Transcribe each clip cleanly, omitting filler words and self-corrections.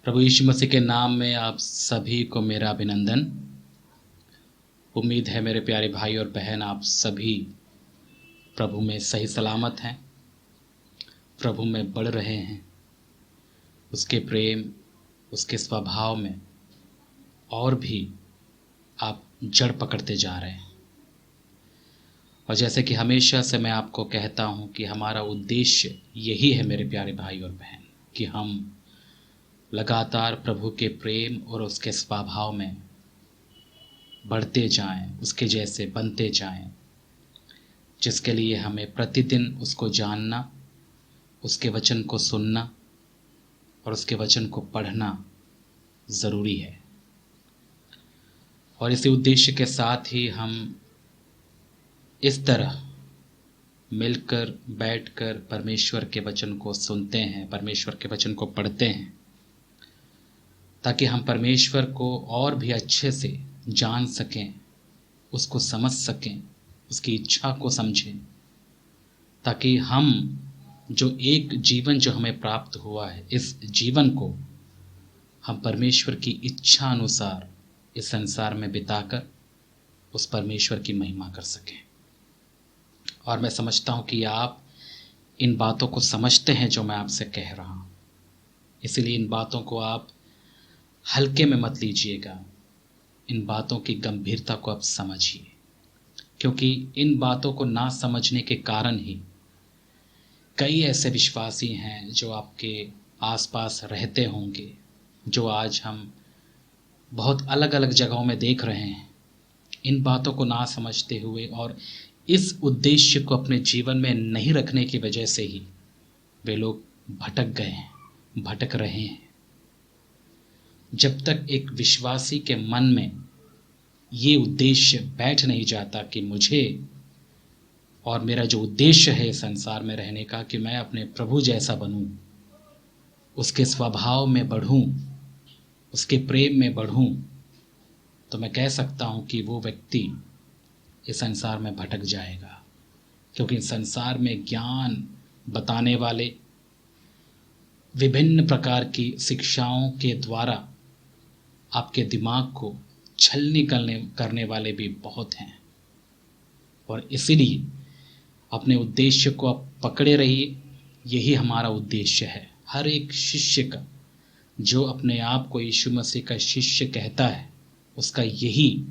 प्रभु यीशु मसीह के नाम में आप सभी को मेरा अभिनंदन। उम्मीद है मेरे प्यारे भाई और बहन आप सभी प्रभु में सही सलामत हैं, प्रभु में बढ़ रहे हैं, उसके प्रेम, उसके स्वभाव में और भी आप जड़ पकड़ते जा रहे हैं। और जैसे कि हमेशा से मैं आपको कहता हूं कि हमारा उद्देश्य यही है मेरे प्यारे भाई और बहन, कि हम लगातार प्रभु के प्रेम और उसके स्वभाव में बढ़ते जाएं, उसके जैसे बनते जाएं, जिसके लिए हमें प्रतिदिन उसको जानना, उसके वचन को सुनना और उसके वचन को पढ़ना ज़रूरी है। और इसी उद्देश्य के साथ ही हम इस तरह मिलकर बैठकर परमेश्वर के वचन को सुनते हैं, परमेश्वर के वचन को पढ़ते हैं, ताकि हम परमेश्वर को और भी अच्छे से जान सकें, उसको समझ सकें, उसकी इच्छा को समझें, ताकि हम जो एक जीवन जो हमें प्राप्त हुआ है, इस जीवन को हम परमेश्वर की इच्छा अनुसार इस संसार में बिताकर उस परमेश्वर की महिमा कर सकें। और मैं समझता हूँ कि आप इन बातों को समझते हैं जो मैं आपसे कह रहा हूँ, इसलिए इन बातों को आप हल्के में मत लीजिएगा, इन बातों की गंभीरता को आप समझिए, क्योंकि इन बातों को ना समझने के कारण ही कई ऐसे विश्वासी हैं जो आपके आसपास रहते होंगे, जो आज हम बहुत अलग अलग जगहों में देख रहे हैं। इन बातों को ना समझते हुए और इस उद्देश्य को अपने जीवन में नहीं रखने की वजह से ही वे लोग भटक गए हैं, भटक रहे हैं। जब तक एक विश्वासी के मन में ये उद्देश्य बैठ नहीं जाता कि मुझे और मेरा जो उद्देश्य है संसार में रहने का, कि मैं अपने प्रभु जैसा बनूं, उसके स्वभाव में बढ़ूं, उसके प्रेम में बढ़ूं, तो मैं कह सकता हूं कि वो व्यक्ति इस संसार में भटक जाएगा। क्योंकि इस संसार में ज्ञान बताने वाले, विभिन्न प्रकार की शिक्षाओं के द्वारा आपके दिमाग को छलनी करने वाले भी बहुत हैं। और इसीलिए अपने उद्देश्य को आप पकड़े रहिए। यही हमारा उद्देश्य है, हर एक शिष्य का, जो अपने आप को यीशु मसीह का शिष्य कहता है, उसका यही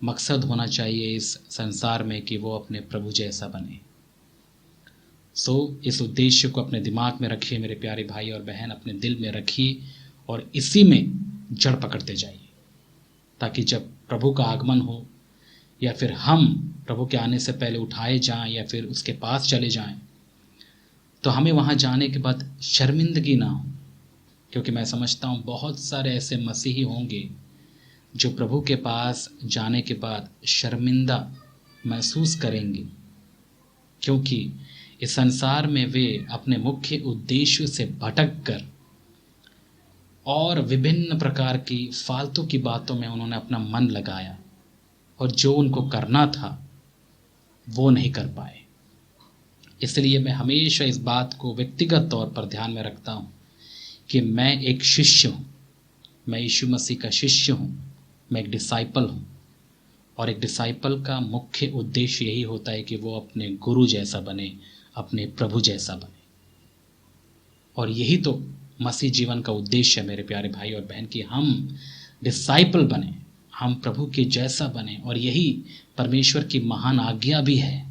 मकसद होना चाहिए इस संसार में कि वो अपने प्रभु जैसा बने। इस उद्देश्य को अपने दिमाग में रखिए मेरे प्यारे भाई और बहन, अपने दिल में रखिए और इसी में जड़ पकड़ते जाइए, ताकि जब प्रभु का आगमन हो या फिर हम प्रभु के आने से पहले उठाए जाएं या फिर उसके पास चले जाएं, तो हमें वहाँ जाने के बाद शर्मिंदगी ना हो। क्योंकि मैं समझता हूँ बहुत सारे ऐसे मसीही होंगे जो प्रभु के पास जाने के बाद शर्मिंदा महसूस करेंगे, क्योंकि इस संसार में वे अपने मुख्य उद्देश्य से भटक कर और विभिन्न प्रकार की फालतू की बातों में उन्होंने अपना मन लगाया और जो उनको करना था वो नहीं कर पाए। इसलिए मैं हमेशा इस बात को व्यक्तिगत तौर पर ध्यान में रखता हूँ कि मैं एक शिष्य हूँ, मैं यीशु मसीह का शिष्य हूँ, मैं एक डिसाइपल हूँ। और एक डिसाइपल का मुख्य उद्देश्य यही होता है कि वो अपने गुरु जैसा बने, अपने प्रभु जैसा बने। और यही तो मसीह जीवन का उद्देश्य है मेरे प्यारे भाई और बहन, कि हम डिसाइपल बने, हम प्रभु के जैसा बने। और यही परमेश्वर की महान आज्ञा भी है।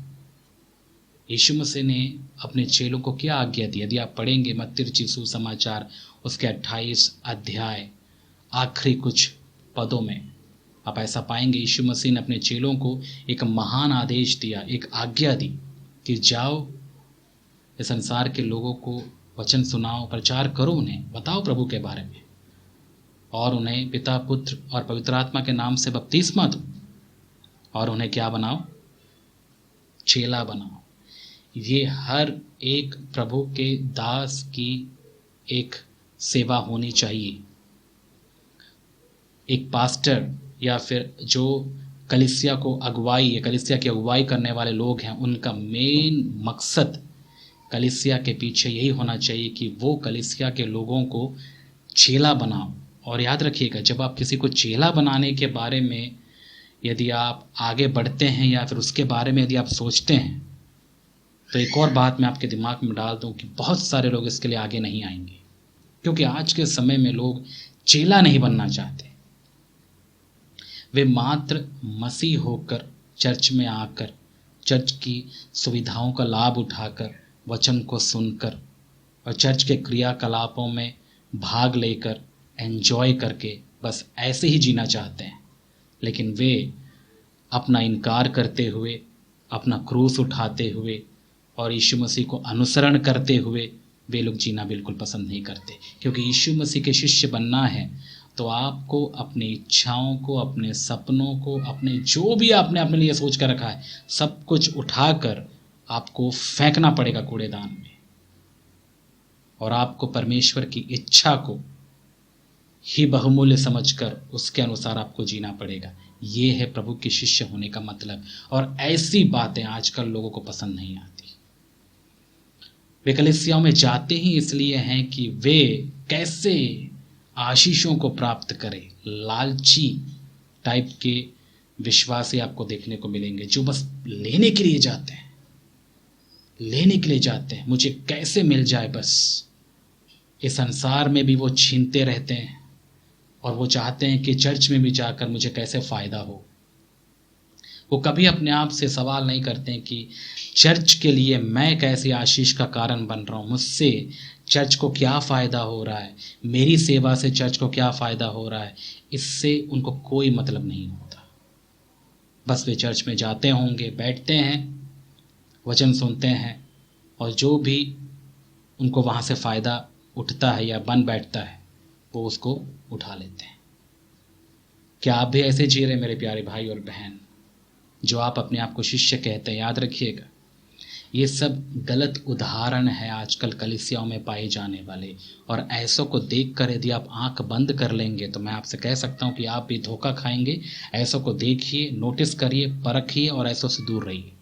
यीशु मसीह ने अपने चेलों को क्या आज्ञा दी? यदि आप पढ़ेंगे मत्ती रचित सुसमाचार उसके 28 अध्याय आखिरी कुछ पदों में आप ऐसा पाएंगे, यीशु मसीह ने अपने चेलों को एक महान आदेश दिया, एक आज्ञा दी कि जाओ इस संसार के लोगों को वचन सुनाओ, प्रचार करो, उन्हें बताओ प्रभु के बारे में, और उन्हें पिता, पुत्र और पवित्र आत्मा के नाम से बपतिस्मा दो, और उन्हें क्या बनाओ? चेला बनाओ। ये हर एक प्रभु के दास की एक सेवा होनी चाहिए। एक पास्टर या फिर जो कलीसिया की अगुवाई करने वाले लोग हैं, उनका मेन मकसद कलीसिया के पीछे यही होना चाहिए कि वो कलीसिया के लोगों को चेला बनाओ। और याद रखिएगा, जब आप किसी को चेला बनाने के बारे में यदि आप आगे बढ़ते हैं या फिर उसके बारे में यदि आप सोचते हैं, तो एक और बात मैं आपके दिमाग में डाल दूं कि बहुत सारे लोग इसके लिए आगे नहीं आएंगे, क्योंकि आज के समय में लोग चेला नहीं बनना चाहते। वे मात्र मसीह होकर चर्च में आकर, चर्च की सुविधाओं का लाभ उठाकर, वचन को सुनकर और चर्च के क्रियाकलापों में भाग लेकर, एंजॉय करके बस ऐसे ही जीना चाहते हैं। लेकिन वे अपना इनकार करते हुए, अपना क्रूस उठाते हुए और यीशु मसीह को अनुसरण करते हुए वे लोग जीना बिल्कुल पसंद नहीं करते। क्योंकि यीशु मसीह के शिष्य बनना है तो आपको अपनी इच्छाओं को, अपने सपनों को, अपने जो भी आपने अपने लिए सोच कर रखा है, सब कुछ उठाकर आपको फेंकना पड़ेगा कूड़ेदान में, और आपको परमेश्वर की इच्छा को ही बहुमूल्य समझकर उसके अनुसार आपको जीना पड़ेगा। ये है प्रभु के शिष्य होने का मतलब। और ऐसी बातें आजकल लोगों को पसंद नहीं आती। वे कलीसियाओं में जाते ही इसलिए हैं कि वे कैसे आशीषों को प्राप्त करें। लालची टाइप के विश्वासी आपको देखने को मिलेंगे, जो बस लेने के लिए जाते हैं, लेने के लिए जाते हैं, मुझे कैसे मिल जाए बस। इस संसार में भी वो छीनते रहते हैं और वो चाहते हैं कि चर्च में भी जाकर मुझे कैसे फ़ायदा हो। वो कभी अपने आप से सवाल नहीं करते हैं कि चर्च के लिए मैं कैसे आशीष का कारण बन रहा हूँ, मुझसे चर्च को क्या फ़ायदा हो रहा है, मेरी सेवा से चर्च को क्या फ़ायदा हो रहा है। इससे उनको कोई मतलब नहीं होता। बस वे चर्च में जाते होंगे, बैठते हैं, वचन सुनते हैं और जो भी उनको वहाँ से फ़ायदा उठता है या बन बैठता है वो उसको उठा लेते हैं। क्या आप भी ऐसे जी रहे मेरे प्यारे भाई और बहन, जो आप अपने आप को शिष्य कहते हैं? याद रखिएगा, ये सब गलत उदाहरण है आजकल कलीसियाओं में पाए जाने वाले। और ऐसों को देखकर यदि आप आंख बंद कर लेंगे तो मैं आपसे कह सकता हूँ कि आप भी धोखा खाएंगे। ऐसों को देखिए, नोटिस करिए, परखिए और ऐसों से दूर रहिए।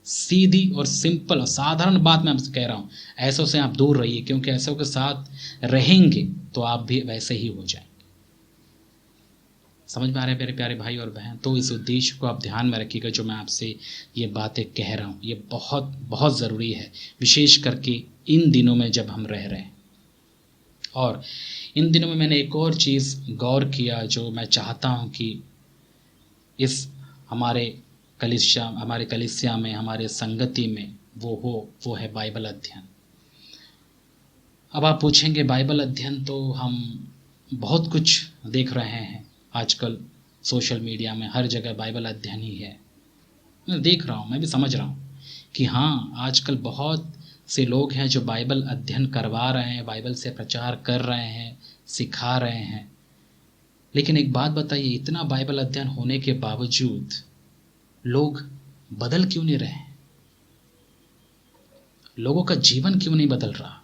सीधी और सिंपल और साधारण बात मैं आपसे कह रहा हूँ, ऐसों से आप दूर रहिए, क्योंकि ऐसों के साथ रहेंगे तो आप भी वैसे ही हो जाएंगे। समझ में आ रहे हैं मेरे प्यारे भाई और बहन? तो इस उद्देश्य को आप ध्यान में रखिएगा जो मैं आपसे ये बातें कह रहा हूँ। ये बहुत बहुत ज़रूरी है, विशेष करके इन दिनों में जब हम रह रहे हैं। और इन दिनों में मैंने एक और चीज़ गौर किया जो मैं चाहता हूँ कि इस हमारे कलीसिया में, हमारे संगति में वो है बाइबल अध्ययन। अब आप पूछेंगे बाइबल अध्ययन तो हम बहुत कुछ देख रहे हैं आजकल सोशल मीडिया में, हर जगह बाइबल अध्ययन ही है। मैं देख रहा हूँ, मैं भी समझ रहा हूँ कि हाँ, आजकल बहुत से लोग हैं जो बाइबल अध्ययन करवा रहे हैं, बाइबल से प्रचार कर रहे हैं, सिखा रहे हैं। लेकिन एक बात बताइए, इतना बाइबल अध्ययन होने के बावजूद लोग बदल क्यों नहीं रहे? लोगों का जीवन क्यों नहीं बदल रहा?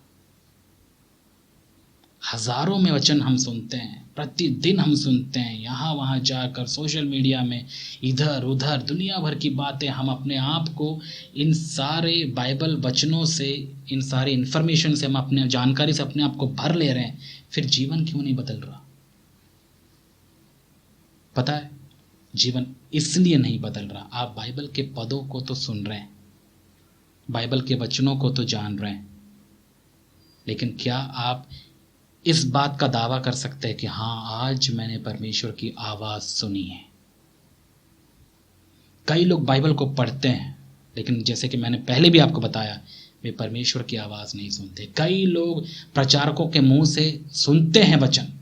हजारों में वचन हम सुनते हैं, प्रतिदिन हम सुनते हैं, यहाँ वहाँ जाकर सोशल मीडिया में इधर उधर दुनिया भर की बातें। हम अपने आप को इन सारे बाइबल वचनों से, इन सारे इन्फॉर्मेशन से, हम अपने जानकारी से अपने आप को भर ले रहे हैं, फिर जीवन क्यों नहीं बदल रहा? पता है, जीवन इसलिए नहीं बदल रहा। आप बाइबल के पदों को तो सुन रहे हैं, बाइबल के वचनों को तो जान रहे हैं, लेकिन क्या आप इस बात का दावा कर सकते हैं कि हाँ, आज मैंने परमेश्वर की आवाज़ सुनी है? कई लोग बाइबल को पढ़ते हैं, लेकिन जैसे कि मैंने पहले भी आपको बताया, वे परमेश्वर की आवाज़ नहीं सुनते। कई लोग प्रचारकों के मुंह से सुनते हैं वचन,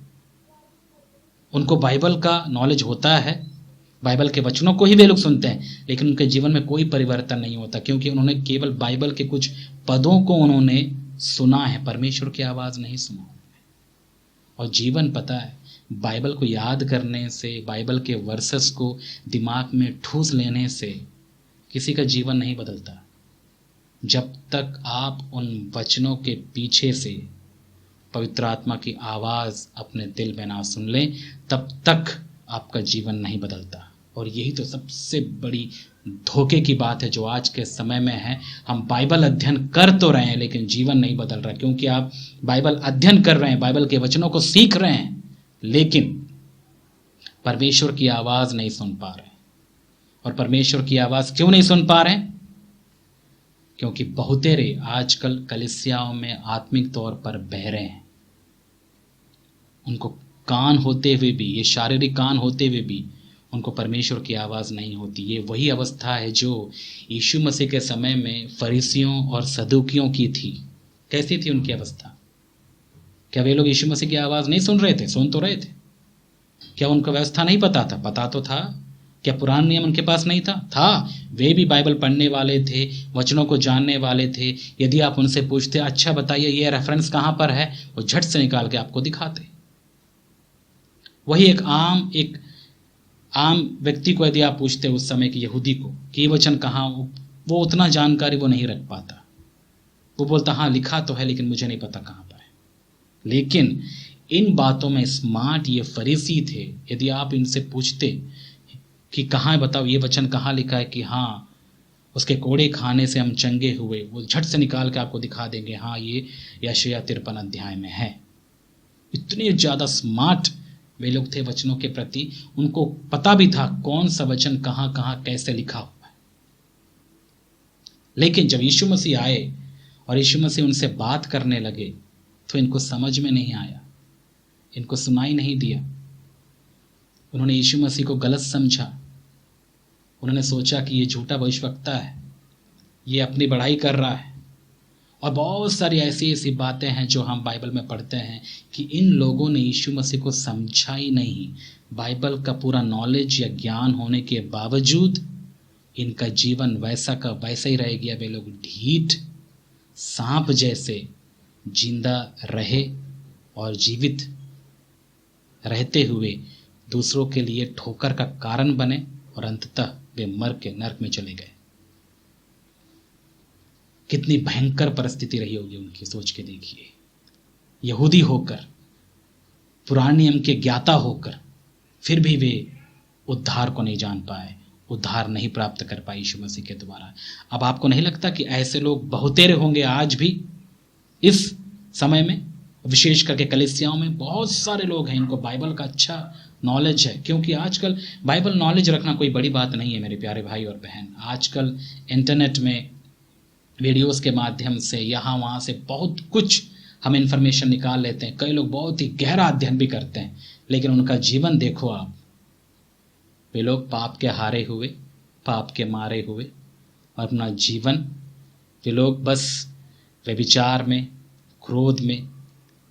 उनको बाइबल का नॉलेज होता है, बाइबल के वचनों को ही वे लोग सुनते हैं, लेकिन उनके जीवन में कोई परिवर्तन नहीं होता, क्योंकि उन्होंने केवल बाइबल के कुछ पदों को उन्होंने सुना है, परमेश्वर की आवाज़ नहीं सुना। और जीवन, पता है, बाइबल को याद करने से, बाइबल के वर्सेस को दिमाग में ठूस लेने से किसी का जीवन नहीं बदलता। जब तक आप उन वचनों के पीछे से पवित्र आत्मा की आवाज़ अपने दिल में ना सुन लें, तब तक आपका जीवन नहीं बदलता। और यही तो सबसे बड़ी धोखे की बात है जो आज के समय में है। हम बाइबल अध्ययन कर तो रहे हैं लेकिन जीवन नहीं बदल रहा, क्योंकि आप बाइबल अध्ययन कर रहे हैं, बाइबल के वचनों को सीख रहे हैं, लेकिन परमेश्वर की आवाज नहीं सुन पा रहे। और परमेश्वर की आवाज क्यों नहीं सुन पा रहे? क्योंकि बहुतेरे आजकल कलीसियाओं में आत्मिक तौर पर बहरे हैं। उनको कान होते हुए भी, ये शारीरिक कान होते हुए भी उनको परमेश्वर की आवाज़ नहीं होती। ये वही अवस्था है जो यीशु मसीह के समय में फरीसियों और सदूकियों की थी। कैसी थी उनकी अवस्था? क्या वे लोग यीशु मसीह की आवाज़ नहीं सुन रहे थे? सुन तो रहे थे। क्या उनको व्यवस्था नहीं पता था? पता तो था। क्या पुराना नियम उनके पास नहीं था? था। वे भी बाइबल पढ़ने वाले थे, वचनों को जानने वाले थे। यदि आप उनसे पूछते अच्छा बताइए ये रेफरेंस कहाँ पर है, वो झट से निकाल के आपको दिखाते। वही एक आम व्यक्ति को यदि आप पूछते उस समय के यहूदी को कि ये वचन कहाँ, वो उतना जानकारी वो नहीं रख पाता। वो बोलता हाँ लिखा तो है लेकिन मुझे नहीं पता कहाँ पर है। लेकिन इन बातों में स्मार्ट ये फरीसी थे। यदि आप इनसे पूछते कि कहाँ बताओ ये वचन कहाँ लिखा है कि हाँ उसके कोड़े खाने से हम चंगे हुए, वो झट से निकाल के आपको दिखा देंगे हाँ ये यशायाह 53 अध्याय में है। इतने ज़्यादा स्मार्ट वे लोग थे वचनों के प्रति। उनको पता भी था कौन सा वचन कहाँ कहाँ कैसे लिखा हुआ है। लेकिन जब यीशु मसीह आए और यीशु मसीह उनसे बात करने लगे तो इनको समझ में नहीं आया, इनको सुनाई नहीं दिया। उन्होंने यीशु मसीह को गलत समझा। उन्होंने सोचा कि ये झूठा भविष्यवक्ता है, ये अपनी बढ़ाई कर रहा है। और बहुत सारी ऐसी ऐसी बातें हैं जो हम बाइबल में पढ़ते हैं कि इन लोगों ने यीशु मसीह को समझा ही नहीं। बाइबल का पूरा नॉलेज या ज्ञान होने के बावजूद इनका जीवन वैसा का वैसा ही रह गया। वे लोग ढीठ सांप जैसे जिंदा रहे और जीवित रहते हुए दूसरों के लिए ठोकर का कारण बने और अंततः वे मर के नरक में चले गए। कितनी भयंकर परिस्थिति रही होगी उनकी, सोच के देखिए। यहूदी होकर, पुराने नियम के ज्ञाता होकर, फिर भी वे उद्धार को नहीं जान पाए, उद्धार नहीं प्राप्त कर पाए यीशु मसीह के द्वारा। अब आपको नहीं लगता कि ऐसे लोग बहुतेरे होंगे आज भी इस समय में? विशेष करके कलीसियाओं में बहुत सारे लोग हैं, इनको बाइबल का अच्छा नॉलेज है। क्योंकि आजकल बाइबल नॉलेज रखना कोई बड़ी बात नहीं है मेरे प्यारे भाई और बहन। आजकल इंटरनेट में वीडियोस के माध्यम से यहाँ वहाँ से बहुत कुछ हम इन्फॉर्मेशन निकाल लेते हैं। कई लोग बहुत ही गहरा अध्ययन भी करते हैं, लेकिन उनका जीवन देखो आप। वे लोग पाप के हारे हुए, पाप के मारे हुए, और अपना जीवन वे लोग बस व्यभिचार में, क्रोध में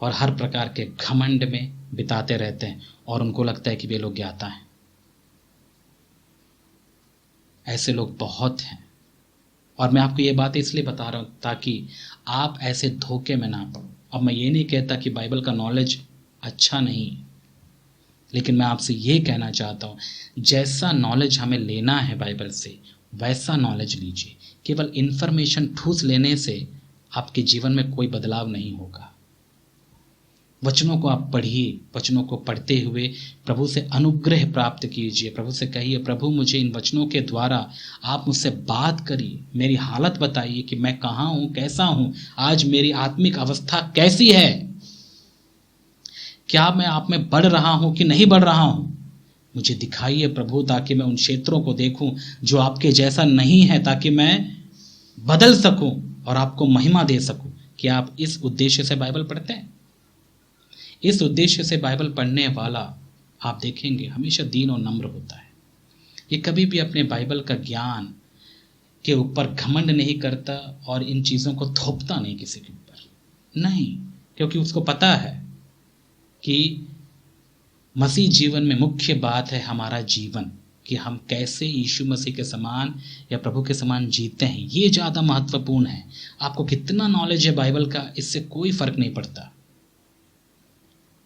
और हर प्रकार के घमंड में बिताते रहते हैं, और उनको लगता है कि वे लोग ज्ञाता हैं। ऐसे लोग बहुत हैं। और मैं आपको ये बात इसलिए बता रहा हूँ ताकि आप ऐसे धोखे में ना पड़ो। अब मैं ये नहीं कहता कि बाइबल का नॉलेज अच्छा नहीं, लेकिन मैं आपसे ये कहना चाहता हूँ जैसा नॉलेज हमें लेना है बाइबल से वैसा नॉलेज लीजिए। केवल इन्फॉर्मेशन ठूस लेने से आपके जीवन में कोई बदलाव नहीं होगा। वचनों को आप पढ़िए, वचनों को पढ़ते हुए प्रभु से अनुग्रह प्राप्त कीजिए। प्रभु से कहिए प्रभु मुझे इन वचनों के द्वारा आप मुझसे बात करिए, मेरी हालत बताइए कि मैं कहाँ हूँ, कैसा हूँ, आज मेरी आत्मिक अवस्था कैसी है, क्या मैं आप में बढ़ रहा हूँ कि नहीं बढ़ रहा हूँ। मुझे दिखाइए प्रभु, ताकि मैं उन क्षेत्रों को देखूं जो आपके जैसा नहीं है, ताकि मैं बदल सकूं और आपको महिमा दे सकूं। क्या आप इस उद्देश्य से बाइबल पढ़ते हैं? इस उद्देश्य से बाइबल पढ़ने वाला आप देखेंगे हमेशा दीन और नम्र होता है। ये कभी भी अपने बाइबल का ज्ञान के ऊपर घमंड नहीं करता और इन चीज़ों को थोपता नहीं किसी के ऊपर, नहीं, क्योंकि उसको पता है कि मसीह जीवन में मुख्य बात है हमारा जीवन, कि हम कैसे यीशु मसीह के समान या प्रभु के समान जीते हैं। ये ज़्यादा महत्वपूर्ण है। आपको कितना नॉलेज है बाइबल का, इससे कोई फर्क नहीं पड़ता।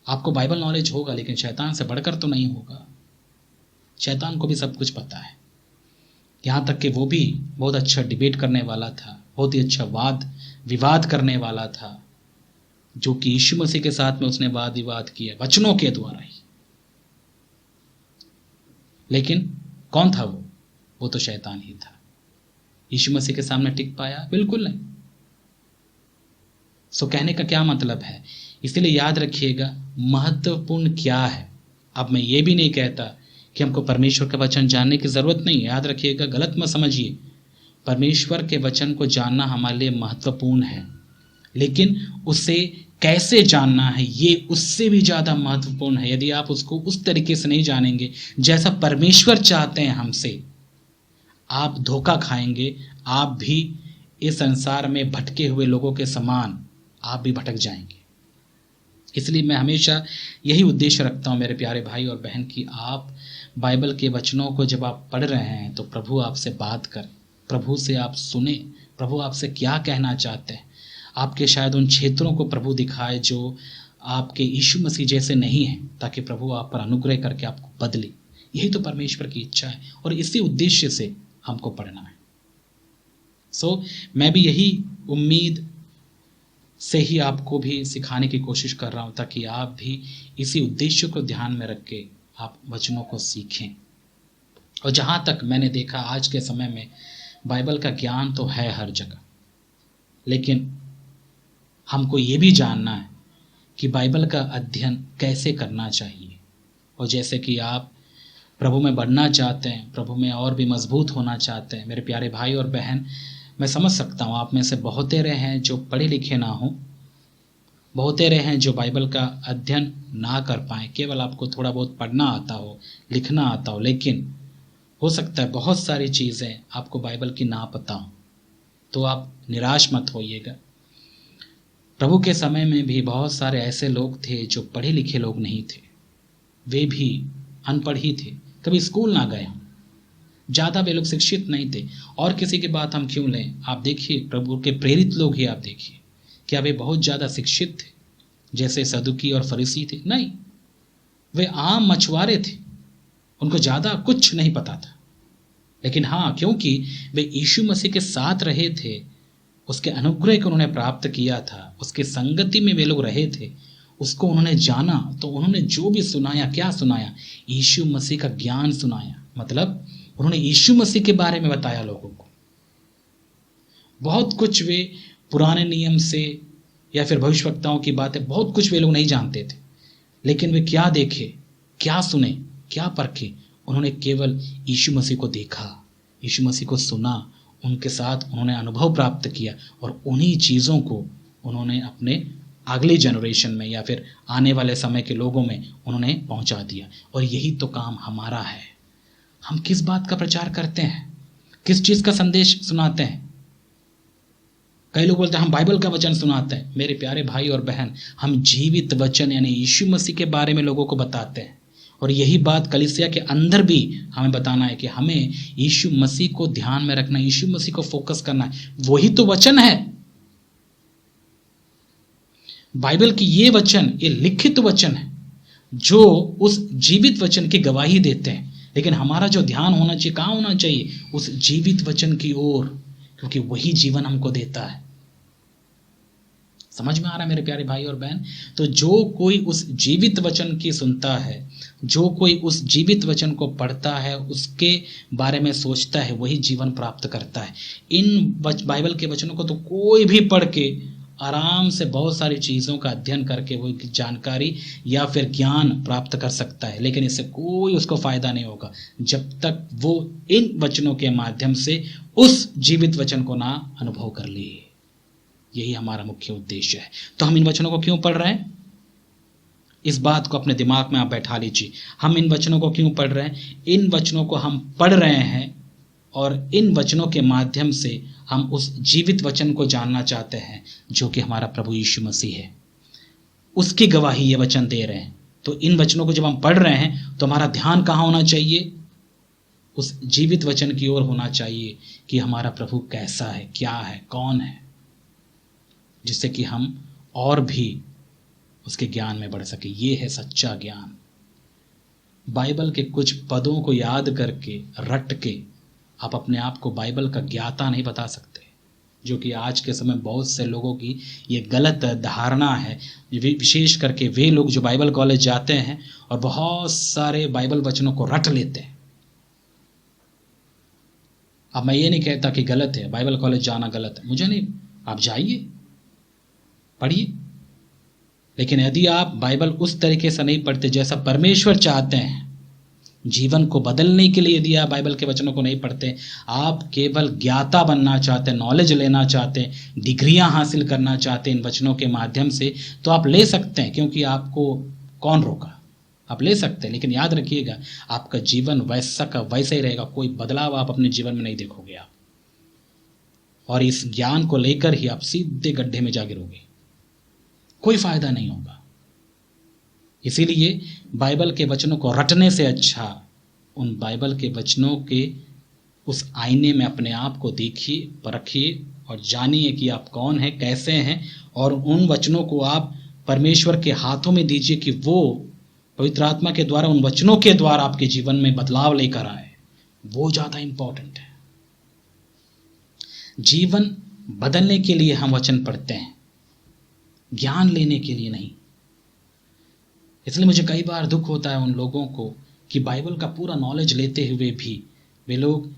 आपको बाइबल नॉलेज होगा लेकिन शैतान से बढ़कर तो नहीं होगा। शैतान को भी सब कुछ पता है, यहाँ तक कि वो भी बहुत अच्छा डिबेट करने वाला था, बहुत ही अच्छा वाद विवाद करने वाला था, जो कि यीशु मसीह के साथ में उसने वाद विवाद किया वचनों के द्वारा ही। लेकिन कौन था वो? वो तो शैतान ही था। यीशु मसीह के सामने टिक पाया? बिल्कुल नहीं। सो कहने का क्या मतलब है? इसलिए याद रखिएगा महत्वपूर्ण क्या है। अब मैं ये भी नहीं कहता कि हमको परमेश्वर का वचन जानने की जरूरत नहीं है। याद रखिएगा, गलत मत समझिए। परमेश्वर के वचन को जानना हमारे लिए महत्वपूर्ण है, लेकिन उसे कैसे जानना है ये उससे भी ज़्यादा महत्वपूर्ण है। यदि आप उसको उस तरीके से नहीं जानेंगे जैसा परमेश्वर चाहते हैं हमसे, आप धोखा खाएंगे। आप भी इस संसार में भटके हुए लोगों के समान आप भी भटक जाएंगे। इसलिए मैं हमेशा यही उद्देश्य रखता हूँ मेरे प्यारे भाई और बहन, कि आप बाइबल के वचनों को जब आप पढ़ रहे हैं तो प्रभु आपसे बात करें, प्रभु से आप सुने, प्रभु आपसे क्या कहना चाहते हैं। आपके शायद उन क्षेत्रों को प्रभु दिखाए जो आपके यीशु मसीह जैसे नहीं हैं, ताकि प्रभु आप पर अनुग्रह करके आपको बदले। यही तो परमेश्वर की इच्छा है और इसी उद्देश्य से हमको पढ़ना है। मैं भी यही उम्मीद से ही आपको भी सिखाने की कोशिश कर रहा हूँ, ताकि आप भी इसी उद्देश्य को ध्यान में रख के आप वचनों को सीखें। और जहाँ तक मैंने देखा आज के समय में बाइबल का ज्ञान तो है हर जगह, लेकिन हमको ये भी जानना है कि बाइबल का अध्ययन कैसे करना चाहिए। और जैसे कि आप प्रभु में बढ़ना चाहते हैं, प्रभु में और भी मजबूत होना चाहते हैं, मेरे प्यारे भाई और बहन, मैं समझ सकता हूँ आप में से बहुतेरे हैं जो पढ़े लिखे ना हों, बहुतेरे हैं जो बाइबल का अध्ययन ना कर पाएँ, केवल आपको थोड़ा बहुत पढ़ना आता हो, लिखना आता हो, लेकिन हो सकता है बहुत सारी चीज़ें आपको बाइबल की ना पता हो। तो आप निराश मत होइएगा। प्रभु के समय में भी बहुत सारे ऐसे लोग थे जो पढ़े लिखे लोग नहीं थे, वे भी अनपढ़ ही थे, कभी स्कूल ना गए हों, ज़्यादा वे लोग शिक्षित नहीं थे। और किसी की बात हम क्यों लें? आप देखिए प्रभु के प्रेरित लोग ही आप देखिए, क्या वे बहुत ज़्यादा शिक्षित थे जैसे सदुकी और फरीसी थे? नहीं, वे आम मछुआरे थे, उनको ज़्यादा कुछ नहीं पता था। लेकिन हाँ, क्योंकि वे यीशु मसीह के साथ रहे थे, उसके अनुग्रह को उन्होंने प्राप्त किया था, उसके संगति में वे लोग रहे थे, उसको उन्होंने जाना, तो उन्होंने जो भी सुनाया, क्या सुनाया? यीशु मसीह का ज्ञान सुनाया। मतलब उन्होंने यीशु मसीह के बारे में बताया लोगों को। बहुत कुछ वे पुराने नियम से या फिर भविष्यवक्ताओं की बातें बहुत कुछ वे लोग नहीं जानते थे, लेकिन वे क्या देखे, क्या सुने, क्या परखे? उन्होंने केवल यीशु मसीह को देखा, यीशु मसीह को सुना, उनके साथ उन्होंने अनुभव प्राप्त किया और उन्हीं चीज़ों को उन्होंने अपने अगले जनरेशन में या फिर आने वाले समय के लोगों में उन्होंने पहुंचा दिया। और यही तो काम हमारा है। हम किस बात का प्रचार करते हैं, किस चीज़ का संदेश सुनाते हैं? कई लोग बोलते हैं हम बाइबल का वचन सुनाते हैं। मेरे प्यारे भाई और बहन, हम जीवित वचन यानी यीशु मसीह के बारे में लोगों को बताते हैं। और यही बात कलीसिया के अंदर भी हमें बताना है कि हमें यीशु मसीह को ध्यान में रखना, यीशु मसीह को फोकस करना है। वही तो वचन है। बाइबल की ये वचन, ये लिखित वचन है जो उस जीवित वचन की गवाही देते हैं। लेकिन हमारा जो ध्यान होना चाहिए, कहाँ होना चाहिए? उस जीवित वचन की ओर, क्योंकि वही जीवन हमको देता है। समझ में आ रहा है मेरे प्यारे भाई और बहन? तो जो कोई उस जीवित वचन की सुनता है, जो कोई उस जीवित वचन को पढ़ता है, उसके बारे में सोचता है, वही जीवन प्राप्त करता है। इन बाइबल के वचनों को तो कोई भी पढ़ के आराम से बहुत सारी चीज़ों का अध्ययन करके वो जानकारी या फिर ज्ञान प्राप्त कर सकता है, लेकिन इससे कोई उसको फ़ायदा नहीं होगा जब तक वो इन वचनों के माध्यम से उस जीवित वचन को ना अनुभव कर ले। यही हमारा मुख्य उद्देश्य है। तो हम इन वचनों को क्यों पढ़ रहे हैं? इस बात को अपने दिमाग में आप बैठा लीजिए। हम इन वचनों को क्यों पढ़ रहे हैं? इन वचनों को हम पढ़ रहे हैं और इन वचनों के माध्यम से हम उस जीवित वचन को जानना चाहते हैं जो कि हमारा प्रभु यीशु मसीह है। उसकी गवाही ये वचन दे रहे हैं। तो इन वचनों को जब हम पढ़ रहे हैं तो हमारा ध्यान कहाँ होना चाहिए? उस जीवित वचन की ओर होना चाहिए कि हमारा प्रभु कैसा है, क्या है, कौन है, जिससे कि हम और भी उसके ज्ञान में बढ़ सके। ये है सच्चा ज्ञान। बाइबल के कुछ पदों को याद करके, रट के आप अपने आप को बाइबल का ज्ञाता नहीं बता सकते, जो कि आज के समय बहुत से लोगों की ये गलत धारणा है। विशेष करके वे लोग जो बाइबल कॉलेज जाते हैं और बहुत सारे बाइबल वचनों को रट लेते हैं। अब मैं ये नहीं कहता कि गलत है, बाइबल कॉलेज जाना गलत है, मुझे नहीं, आप जाइए, पढ़िए, लेकिन यदि आप बाइबल उस तरीके से नहीं पढ़ते जैसा परमेश्वर चाहते हैं, जीवन को बदलने के लिए यदि आप बाइबल के वचनों को नहीं पढ़ते, आप केवल ज्ञाता बनना चाहते हैं, नॉलेज लेना चाहते हैं, डिग्रियां हासिल करना चाहते हैं इन वचनों के माध्यम से, तो आप ले सकते हैं, क्योंकि आपको कौन रोका, आप ले सकते हैं। लेकिन याद रखिएगा, आपका जीवन वैसा का वैसा ही रहेगा, कोई बदलाव आप अपने जीवन में नहीं देखोगे आप, और इस ज्ञान को लेकर ही आप सीधे गड्ढे में जा गिरोगे, कोई फायदा नहीं होगा। इसीलिए बाइबल के वचनों को रटने से अच्छा उन बाइबल के वचनों के उस आईने में अपने आप को देखिए, परखिए और जानिए कि आप कौन हैं, कैसे हैं, और उन वचनों को आप परमेश्वर के हाथों में दीजिए कि वो पवित्र आत्मा के द्वारा, उन वचनों के द्वारा आपके जीवन में बदलाव लेकर आए। वो ज़्यादा इंपॉर्टेंट है। जीवन बदलने के लिए हम वचन पढ़ते हैं, ज्ञान लेने के लिए नहीं। इसलिए मुझे कई बार दुख होता है उन लोगों को कि बाइबल का पूरा नॉलेज लेते हुए भी वे लोग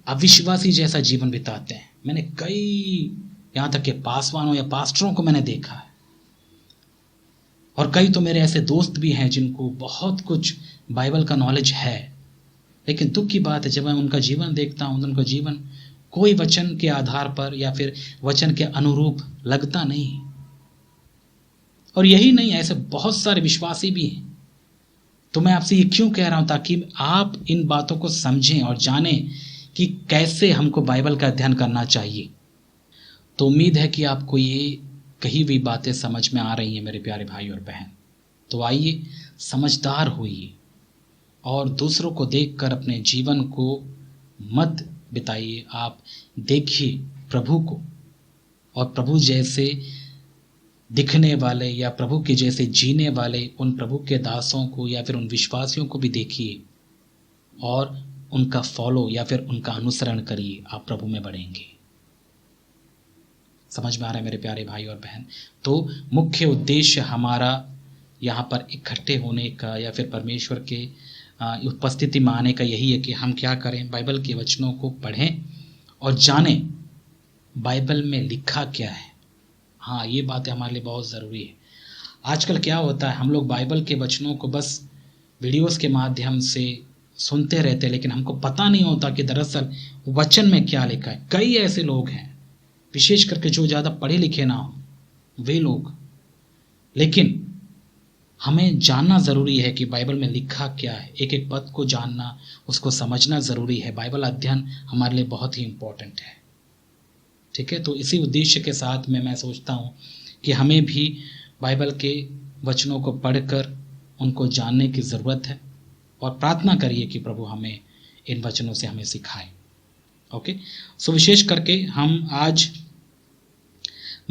अविश्वासी जैसा जीवन बिताते हैं। मैंने कई, यहाँ तक के पासवानों या पास्टरों को मैंने देखा है, और कई तो मेरे ऐसे दोस्त भी हैं जिनको बहुत कुछ बाइबल का नॉलेज है, लेकिन दुख की बात है जब मैं उनका जीवन देखता हूँ, उनका जीवन कोई वचन के आधार पर या फिर वचन के अनुरूप लगता नहीं। और यही नहीं, ऐसे बहुत सारे विश्वासी भी हैं। तो मैं आपसे ये क्यों कह रहा हूं, ताकि आप इन बातों को समझें और जानें कि कैसे हमको बाइबल का अध्ययन करना चाहिए। तो उम्मीद है कि आपको ये कही हुई बातें समझ में आ रही हैं मेरे प्यारे भाई और बहन। तो आइए समझदार होइए और दूसरों को देखकर अपने जीवन को मत बिताइए। आप देखिए प्रभु को, और प्रभु जैसे दिखने वाले या प्रभु के जैसे जीने वाले उन प्रभु के दासों को या फिर उन विश्वासियों को भी देखिए और उनका फॉलो या फिर उनका अनुसरण करिए। आप प्रभु में बढ़ेंगे। समझ में आ रहा है मेरे प्यारे भाई और बहन? तो मुख्य उद्देश्य हमारा यहाँ पर इकट्ठे होने का या फिर परमेश्वर के उपस्थिति में आने का यही है कि हम क्या करें, बाइबल के वचनों को पढ़ें और जानें बाइबल में लिखा क्या है। हाँ, ये बातें हमारे लिए बहुत ज़रूरी है। आजकल क्या होता है, हम लोग बाइबल के वचनों को बस वीडियोस के माध्यम से सुनते रहते हैं, लेकिन हमको पता नहीं होता कि दरअसल वचन में क्या लिखा है। कई ऐसे लोग हैं, विशेष करके जो ज़्यादा पढ़े लिखे ना हो वे लोग, लेकिन हमें जानना ज़रूरी है कि बाइबल में लिखा क्या है। एक एक पद को जानना, उसको समझना ज़रूरी है। बाइबल अध्ययन हमारे लिए बहुत ही इम्पोर्टेंट है। ठीक है, तो इसी उद्देश्य के साथ में मैं सोचता हूँ कि हमें भी बाइबल के वचनों को पढ़कर उनको जानने की ज़रूरत है, और प्रार्थना करिए कि प्रभु हमें इन वचनों से हमें सिखाए। ओके, सो विशेष करके हम आज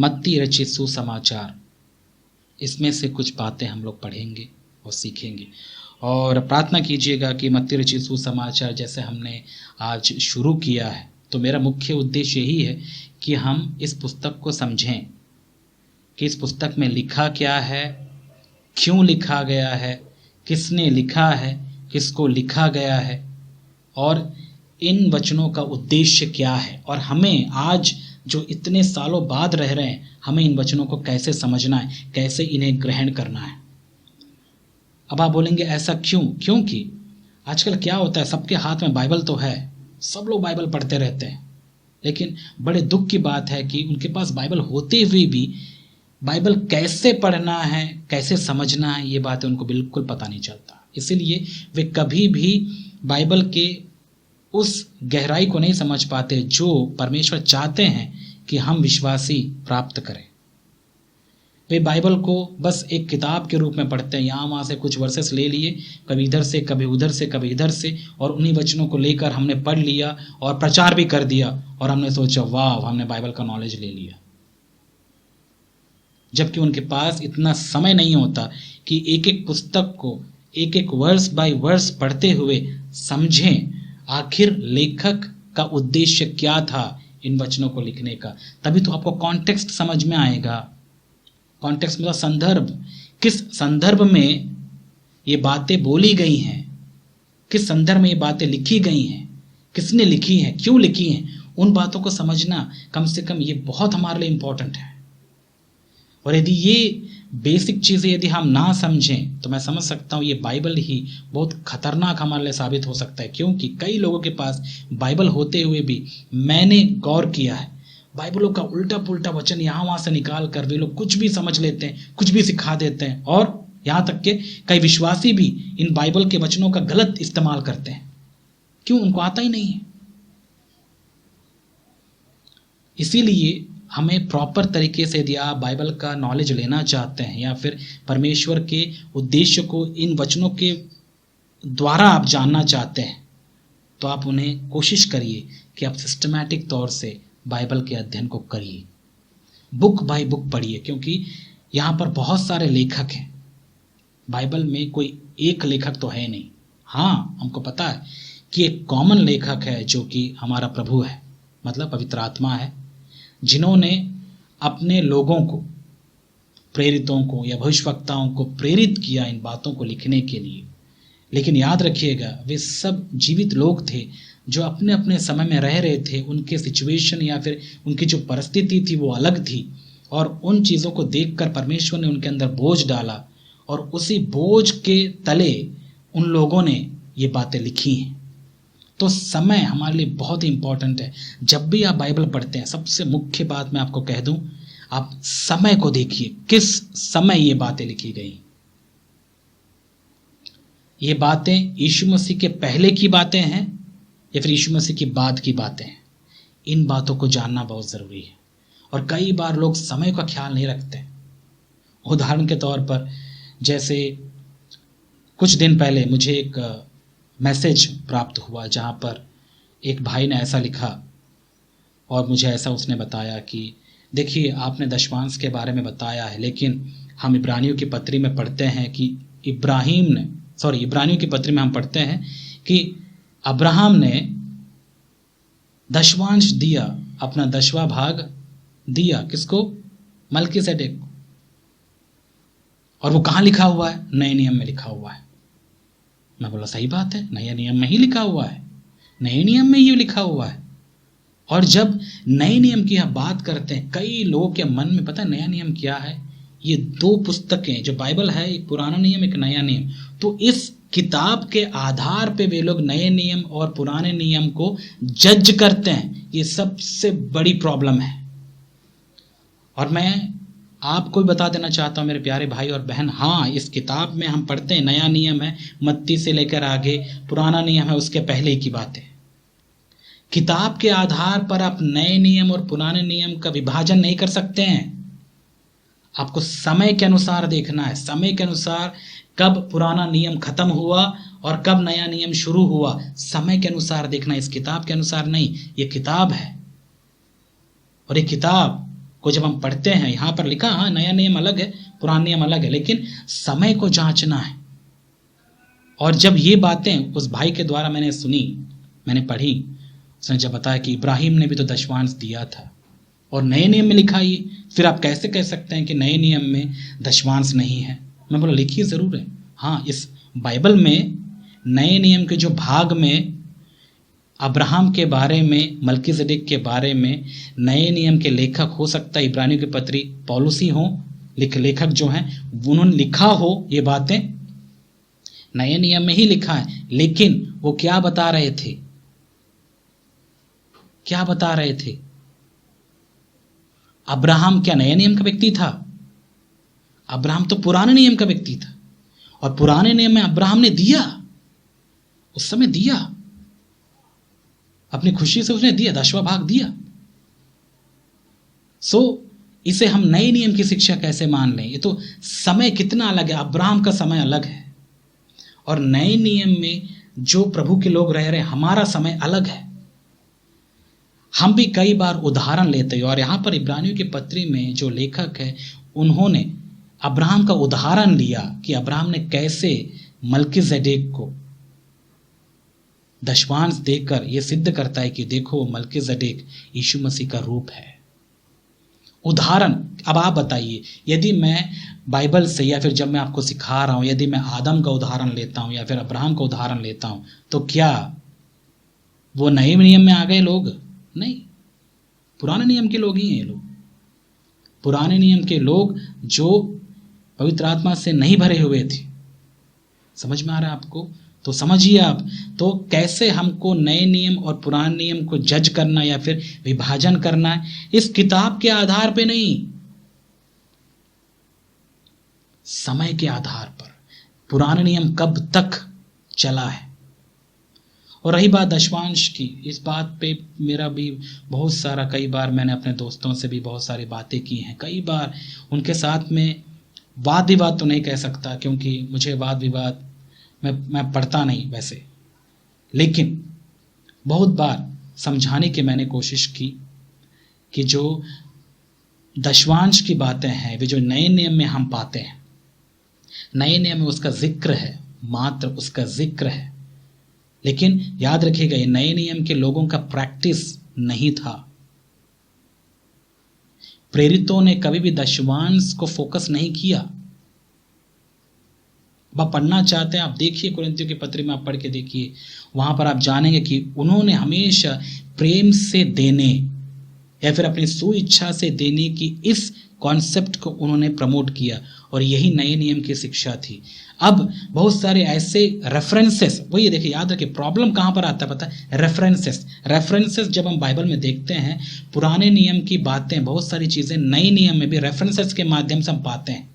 मत्ती रचित सुसमाचार, इसमें से कुछ बातें हम लोग पढ़ेंगे और सीखेंगे। और प्रार्थना कीजिएगा कि मत्ती रचित सुसमाचार जैसे हमने आज शुरू किया है, तो मेरा मुख्य उद्देश्य यही है कि हम इस पुस्तक को समझें कि इस पुस्तक में लिखा क्या है, क्यों लिखा गया है, किसने लिखा है, किसको लिखा गया है, और इन वचनों का उद्देश्य क्या है, और हमें आज जो इतने सालों बाद रह रहे हैं, हमें इन वचनों को कैसे समझना है, कैसे इन्हें ग्रहण करना है। अब आप बोलेंगे ऐसा क्यों? क्योंकि आजकल क्या होता है, सबके हाथ में बाइबल तो है, सब लोग बाइबल पढ़ते रहते हैं, लेकिन बड़े दुख की बात है कि उनके पास बाइबल होते हुए भी बाइबल कैसे पढ़ना है, कैसे समझना है, ये बातें उनको बिल्कुल पता नहीं चलता। इसीलिए वे कभी भी बाइबल के उस गहराई को नहीं समझ पाते जो परमेश्वर चाहते हैं कि हम विश्वासी प्राप्त करें। वे बाइबल को बस एक किताब के रूप में पढ़ते हैं, यहाँ वहाँ से कुछ वर्सेस ले लिए, कभी इधर से कभी उधर से कभी इधर से, और उन्हीं वचनों को लेकर हमने पढ़ लिया और प्रचार भी कर दिया, और हमने सोचा वाह, हमने बाइबल का नॉलेज ले लिया। जबकि उनके पास इतना समय नहीं होता कि एक एक पुस्तक को एक एक वर्स बाय वर्स पढ़ते हुए समझें आखिर लेखक का उद्देश्य क्या था इन वचनों को लिखने का। तभी तो आपको कॉन्टेक्स्ट समझ में आएगा। कॉन्टेक्स्ट मतलब संदर्भ, किस संदर्भ में ये बातें बोली गई हैं, किस संदर्भ में ये बातें लिखी गई हैं, किसने लिखी हैं, क्यों लिखी हैं, उन बातों को समझना कम से कम ये बहुत हमारे लिए इंपॉर्टेंट है। और यदि ये बेसिक चीज़ें यदि हम ना समझें तो मैं समझ सकता हूँ ये बाइबल ही बहुत खतरनाक हमारे लिए साबित हो सकता है। क्योंकि कई लोगों के पास बाइबल होते हुए भी मैंने गौर किया है, बाइबलों का उल्टा पुल्टा वचन यहाँ वहाँ से निकाल कर वे लोग कुछ भी समझ लेते हैं, कुछ भी सिखा देते हैं, और यहाँ तक के कई विश्वासी भी इन बाइबल के वचनों का गलत इस्तेमाल करते हैं। क्यों? उनको आता ही नहीं है। इसीलिए हमें प्रॉपर तरीके से यदि आप बाइबल का नॉलेज लेना चाहते हैं या फिर परमेश्वर के उद्देश्य को इन वचनों के द्वारा आप जानना चाहते हैं, तो आप उन्हें कोशिश करिए कि आप सिस्टमैटिक तौर से बाइबल के अध्ययन को करिए, बुक बाय बुक पढ़िए। क्योंकि यहाँ पर बहुत सारे लेखक हैं, बाइबल में कोई एक लेखक तो है नहीं। हाँ, हमको पता है कि एक कॉमन लेखक है जो कि हमारा प्रभु है, मतलब पवित्र आत्मा है, जिन्होंने अपने लोगों को, प्रेरितों को या भविष्यवक्ताओं को प्रेरित किया इन बातों को लिखने के लिए। लेकिन याद रखिएगा, वे सब जीवित लोग थे जो अपने अपने समय में रह रहे थे। उनके सिचुएशन या फिर उनकी जो परिस्थिति थी वो अलग थी, और उन चीज़ों को देखकर परमेश्वर ने उनके अंदर बोझ डाला, और उसी बोझ के तले उन लोगों ने ये बातें लिखी हैं। तो समय हमारे लिए बहुत ही इंपॉर्टेंट है। जब भी आप बाइबल पढ़ते हैं, सबसे मुख्य बात मैं आपको कह दूं, आप समय को देखिए, किस समय ये बातें लिखी गई। ये बातें यीशु मसीह के पहले की बातें हैं या फिर यीशु मसीह की बाद की बातें हैं, इन बातों को जानना बहुत ज़रूरी है। और कई बार लोग समय का ख्याल नहीं रखते। उदाहरण के तौर पर, जैसे कुछ दिन पहले मुझे एक मैसेज प्राप्त हुआ जहाँ पर एक भाई ने ऐसा लिखा, और मुझे ऐसा उसने बताया कि देखिए, आपने दशमांश के बारे में बताया है, लेकिन हम इब्रानियों की पत्री में पढ़ते हैं कि इब्रानियों की पत्री में हम पढ़ते हैं कि अब्राहम ने दशमांश दिया, अपना 10वां भाग दिया। किसको? मल्कीसेदेक को। और वो कहाँ लिखा हुआ है? नए नियम में लिखा हुआ है। मैं बोला सही बात है, नए नियम में ही लिखा हुआ है, नए नियम में ही लिखा हुआ है। और जब नए नियम की हम बात करते हैं, कई लोगों के मन में पता है नया नियम क्या है? ये 2 पुस्तकें जो बाइबल है, एक पुराना नियम, एक नया नियम। तो इस किताब के आधार पे वे लोग नए नियम और पुराने नियम को जज करते हैं। ये सबसे बड़ी प्रॉब्लम है। और मैं आपको भी बता देना चाहता हूँ मेरे प्यारे भाई और बहन, हाँ, इस किताब में हम पढ़ते हैं नया नियम है, मत्ती से लेकर आगे, पुराना नियम है उसके पहले की बातें। किताब के आधार पर आप नए नियम और पुराने नियम का विभाजन नहीं कर सकते हैं। आपको समय के अनुसार देखना है, समय के अनुसार कब पुराना नियम खत्म हुआ और कब नया नियम शुरू हुआ, समय के अनुसार देखना, इस किताब के अनुसार नहीं। ये किताब है, और ये किताब को जब हम पढ़ते हैं, यहाँ पर लिखा, हाँ, नया नियम अलग है, पुराना नियम अलग है, लेकिन समय को जांचना है। और जब ये बातें उस भाई के द्वारा मैंने सुनी, मैंने पढ़ी, उसने जब बताया कि इब्राहिम ने भी तो दशमांश दिया था और नए नियम में लिखा ही, फिर आप कैसे कह सकते हैं कि नए नियम में दशमांश नहीं है? मैं बोला लिखिए ज़रूर है। हाँ, इस बाइबल में नए नियम के जो भाग में अब्राहम के बारे में, मल्कीसेदेक के बारे में नए नियम के लेखक हो सकता है इब्रानियों की पत्री पौलुस ही हो, लेखक जो हैं उन्होंने लिखा हो, ये बातें नए नियम में ही लिखा है। लेकिन वो क्या बता रहे थे? क्या बता रहे थे? अब्राहम क्या नए नियम का व्यक्ति था? अब्राहम तो पुराने नियम का व्यक्ति था, और पुराने नियम में अब्राहम ने दिया, उस समय दिया, अपनी खुशी से उसने दिया, 10वां भाग दिया। इसे हम नए नियम की शिक्षा कैसे मान लें? ये तो समय कितना अलग है, अब्राहम का समय अलग है, और नए नियम में जो प्रभु के लोग रह रहे हैं, हमारा समय अलग है। हम भी कई बार उदाहरण लेते हैं, और यहाँ पर इब्रानियों की पत्री में जो लेखक है उन्होंने अब्राहम का उदाहरण लिया कि अब्राहम ने कैसे मल्कीसेदेक को दशमांश देकर यह सिद्ध करता है कि देखो मल्कीसेदेक यीशु मसीह का रूप है। उदाहरण, अब आप बताइए, यदि मैं बाइबल से या फिर जब मैं आपको सिखा रहा हूं, यदि मैं आदम का उदाहरण लेता हूं या फिर अब्राहम का उदाहरण लेता हूं, तो क्या वो नए नियम में आ गए लोग नहीं, पुराने नियम के लोग ही हैं ये लोग। पुराने नियम के लोग जो पवित्र आत्मा से नहीं भरे हुए थे। समझ में आ रहा है आपको? तो समझिए आप, तो कैसे हमको नए नियम और पुराने नियम को जज करना या फिर विभाजन करना है, इस किताब के आधार पे नहीं, समय के आधार पर पुराने नियम कब तक चला है। और रही बात दशवांश की, इस बात पे मेरा भी बहुत सारा, कई बार मैंने अपने दोस्तों से भी बहुत सारी बातें की हैं, कई बार उनके साथ में वाद विवाद तो नहीं कह सकता क्योंकि मुझे वाद विवाद मैं पढ़ता नहीं वैसे, लेकिन बहुत बार समझाने की मैंने कोशिश की कि जो दशवांश की बातें हैं वे जो नए नियम में हम पाते हैं, नए नियम में उसका जिक्र है, मात्र उसका जिक्र है, लेकिन याद रखिएगा ये नए नियम के लोगों का प्रैक्टिस नहीं था। प्रेरितों ने कभी भी दशवांश को फोकस नहीं किया। आप पढ़ना चाहते हैं, आप देखिए कुरिन्थियों की पत्री में आप पढ़ के देखिए, वहां पर आप जानेंगे कि उन्होंने हमेशा प्रेम से देने या फिर अपनी सुइच्छा से देने की इस कॉन्सेप्ट को उन्होंने प्रमोट किया, और यही नए नियम की शिक्षा थी। अब बहुत सारे ऐसे रेफरेंसेस, वही देखिए, याद रखिए प्रॉब्लम कहाँ पर आता है पता है? रेफरेंसेस जब हम बाइबल में देखते हैं, पुराने नियम की बातें, बहुत सारी चीज़ें नए नियम में भी रेफरेंसेस के माध्यम से हम पाते हैं।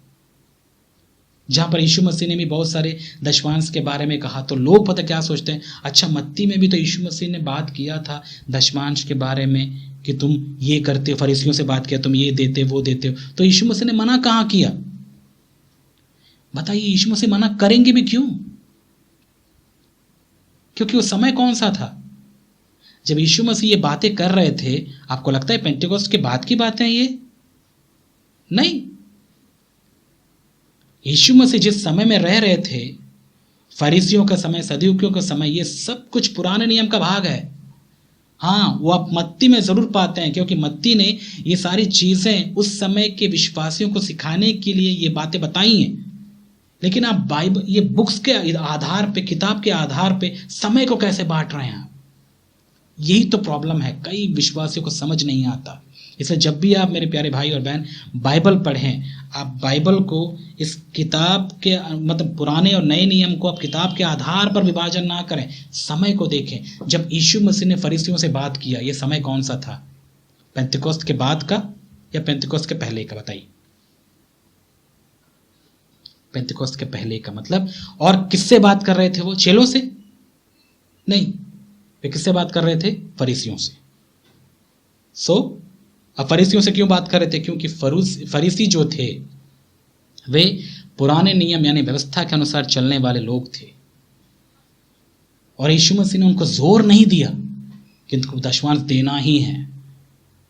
जहाँ पर यीशु मसीह ने भी बहुत सारे दशवांश के बारे में कहा, तो लोग पता क्या सोचते हैं, अच्छा मत्ती में भी तो यीशु मसीह ने बात किया था दशवांश के बारे में कि तुम ये करते हो, फरीसियों से बात किया, तुम ये देते वो देते हो, तो यीशु मसीह ने मना कहाँ किया? बताइए, यीशु मसीह मना करेंगे भी क्यों? क्योंकि वो समय कौन सा था जब यीशु मसीह ये बातें कर रहे थे? आपको लगता है पेंटेकोस्ट के बाद की बातें ये? नहीं, यीशु मसीह जिस समय में रह रहे थे, फरीसियों का समय, सदूकियों का समय, ये सब कुछ पुराने नियम का भाग है। हाँ, वो आप मत्ती में जरूर पाते हैं क्योंकि मत्ती ने ये सारी चीजें उस समय के विश्वासियों को सिखाने के लिए ये बातें बताई हैं। लेकिन आप बाइबल, ये बुक्स के आधार पे, किताब के आधार पे समय को कैसे बांट रहे हैं? यही तो प्रॉब्लम है, कई विश्वासियों को समझ नहीं आता। इसलिए जब भी आप मेरे प्यारे भाई और बहन बाइबल पढ़ें, आप बाइबल को इस किताब के मतलब पुराने और नए नियम को आप किताब के आधार पर विभाजन ना करें, समय को देखें। जब यीशु मसीह ने फरीसियों से बात किया, ये समय कौन सा था? पेंतिकोस्त के बाद का या पेंतिकोस्त के पहले का? बताइए। पेंतिकोस्त के पहले का मतलब, और किससे बात कर रहे थे वो? चेलों से नहीं, वे किससे बात कर रहे थे? फरीसियों से। अब फरीसियों से क्यों बात कर रहे थे? क्योंकि फरीसी जो थे वे पुराने नियम यानी व्यवस्था के अनुसार चलने वाले लोग थे, और यीशु मसीह ने उनको जोर नहीं दिया किंतु दशवांश देना ही है।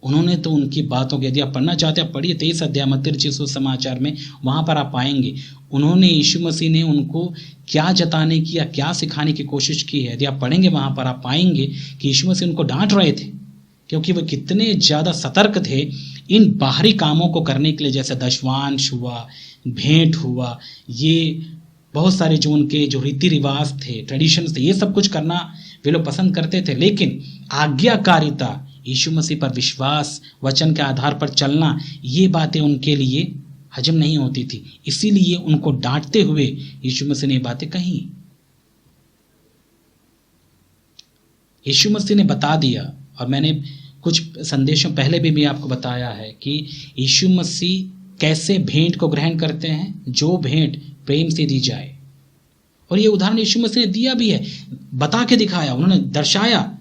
उन्होंने तो उनकी बातों के, यदि आप पढ़ना चाहते हैं पढ़िए 23 अध्याय मत्ती रचित सुसमाचार में, वहां पर आप पाएंगे उन्होंने, यीशु मसीह ने उनको क्या जताने की या क्या सिखाने की कोशिश की है। यदि आप पढ़ेंगे वहां पर आप पाएंगे कि यीशु मसीह उनको डांट रहे थे क्योंकि वे कितने ज़्यादा सतर्क थे इन बाहरी कामों को करने के लिए, जैसे दशवांश हुआ, भेंट हुआ, ये बहुत सारे जो उनके जो रीति रिवाज थे, ट्रेडिशंस थे, ये सब कुछ करना वे लोग पसंद करते थे। लेकिन आज्ञाकारिता, यीशु मसीह पर विश्वास, वचन के आधार पर चलना, ये बातें उनके लिए हजम नहीं होती थी। इसीलिए उनको डांटते हुए यीशु मसीह ने बातें कही। यीशु मसीह ने बता दिया, और मैंने कुछ संदेशों पहले भी आपको बताया है कि यीशु मसीह कैसे भेंट को ग्रहण करते हैं, जो भेंट प्रेम से दी जाए। और ये उदाहरण यीशु मसीह ने दिया भी है, बता के दिखाया, उन्होंने दर्शाया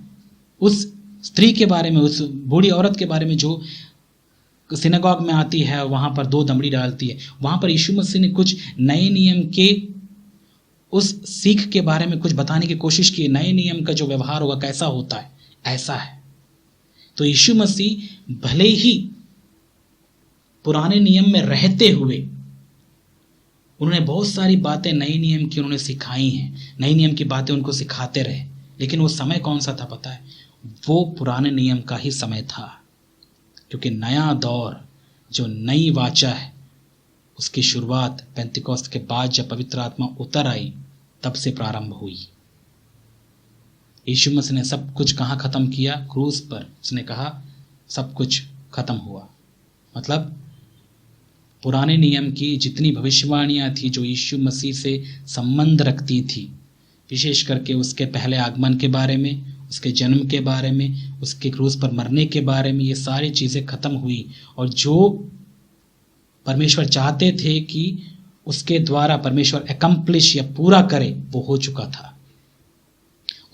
उस स्त्री के बारे में, उस बूढ़ी औरत के बारे में जो सिनेगॉग में आती है, वहां पर 2 दमड़ी डालती है। वहां पर यीशु मसीह ने कुछ नए नियम के उस सीख के बारे में कुछ बताने की कोशिश की। नए नियम का जो व्यवहार होगा कैसा होता है, ऐसा है। तो यीशु मसीह भले ही पुराने नियम में रहते हुए उन्होंने बहुत सारी बातें नए नियम की उन्होंने सिखाई हैं, नए नियम की बातें उनको सिखाते रहे, लेकिन वो समय कौन सा था पता है? वो पुराने नियम का ही समय था, क्योंकि नया दौर जो नई वाचा है उसकी शुरुआत पेंतिकोस्त के बाद जब पवित्र आत्मा उतर आई तब से प्रारंभ हुई। यीशु मसीह ने सब कुछ कहाँ ख़त्म किया? क्रूस पर। उसने कहा सब कुछ ख़त्म हुआ। मतलब पुराने नियम की जितनी भविष्यवाणियाँ थी जो यीशु मसीह से संबंध रखती थी, विशेष करके उसके पहले आगमन के बारे में, उसके जन्म के बारे में, उसके क्रूस पर मरने के बारे में, ये सारी चीज़ें ख़त्म हुई। और जो परमेश्वर चाहते थे कि उसके द्वारा परमेश्वर एकम्प्लिश या पूरा करे, वो हो चुका था।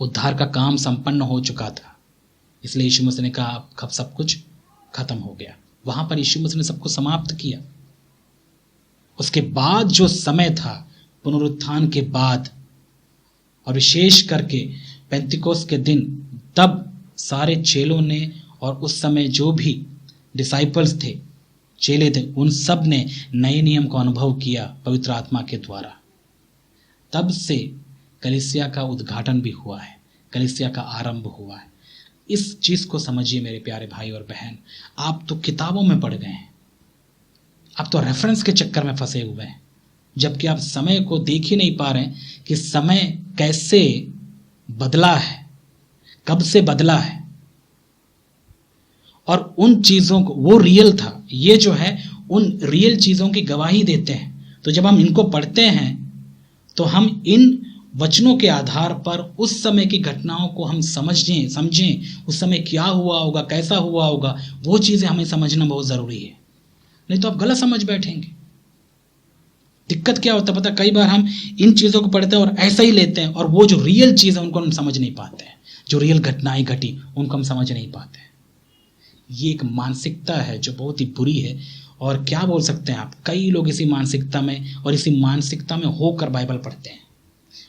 उद्धार का काम संपन्न हो चुका था। इसलिए यीशु मसीह ने कहा अब सब कुछ खत्म हो गया। वहां पर यीशु मसीह ने सबको समाप्त किया। उसके बाद जो समय था पुनरुत्थान के बाद, और विशेष करके पेंतिकोस्त के दिन, तब सारे चेलों ने और उस समय जो भी डिसाइपल्स थे, चेले थे, उन सब ने नए नियम को अनुभव किया पवित्र आत्मा के द्वारा। तब से कलीसिया का उद्घाटन भी हुआ है, कलीसिया का आरंभ हुआ है। इस चीज़ को समझिए मेरे प्यारे भाई और बहन। आप तो किताबों में पढ़ गए हैं, आप तो रेफरेंस के चक्कर में फंसे हुए हैं, जबकि आप समय को देख ही नहीं पा रहे हैं कि समय कैसे बदला है, कब से बदला है। और उन चीज़ों को, वो रियल था, ये जो है उन रियल चीज़ों की गवाही देते हैं। तो जब हम इनको पढ़ते हैं तो हम इन वचनों के आधार पर उस समय की घटनाओं को हम समझें, उस समय क्या हुआ होगा, कैसा हुआ होगा, वो चीज़ें हमें समझना बहुत ज़रूरी है। नहीं तो आप गलत समझ बैठेंगे। दिक्कत क्या होता है पता, कई बार हम इन चीज़ों को पढ़ते हैं और ऐसा ही लेते हैं, और वो जो रियल चीज़ है उनको हम समझ नहीं पाते हैं, जो रियल घटनाएं घटी उनको हम समझ नहीं पाते हैं। ये एक मानसिकता है जो बहुत ही बुरी है। और क्या बोल सकते हैं आप, कई लोग इसी मानसिकता में और इसी मानसिकता में होकर बाइबल पढ़ते हैं।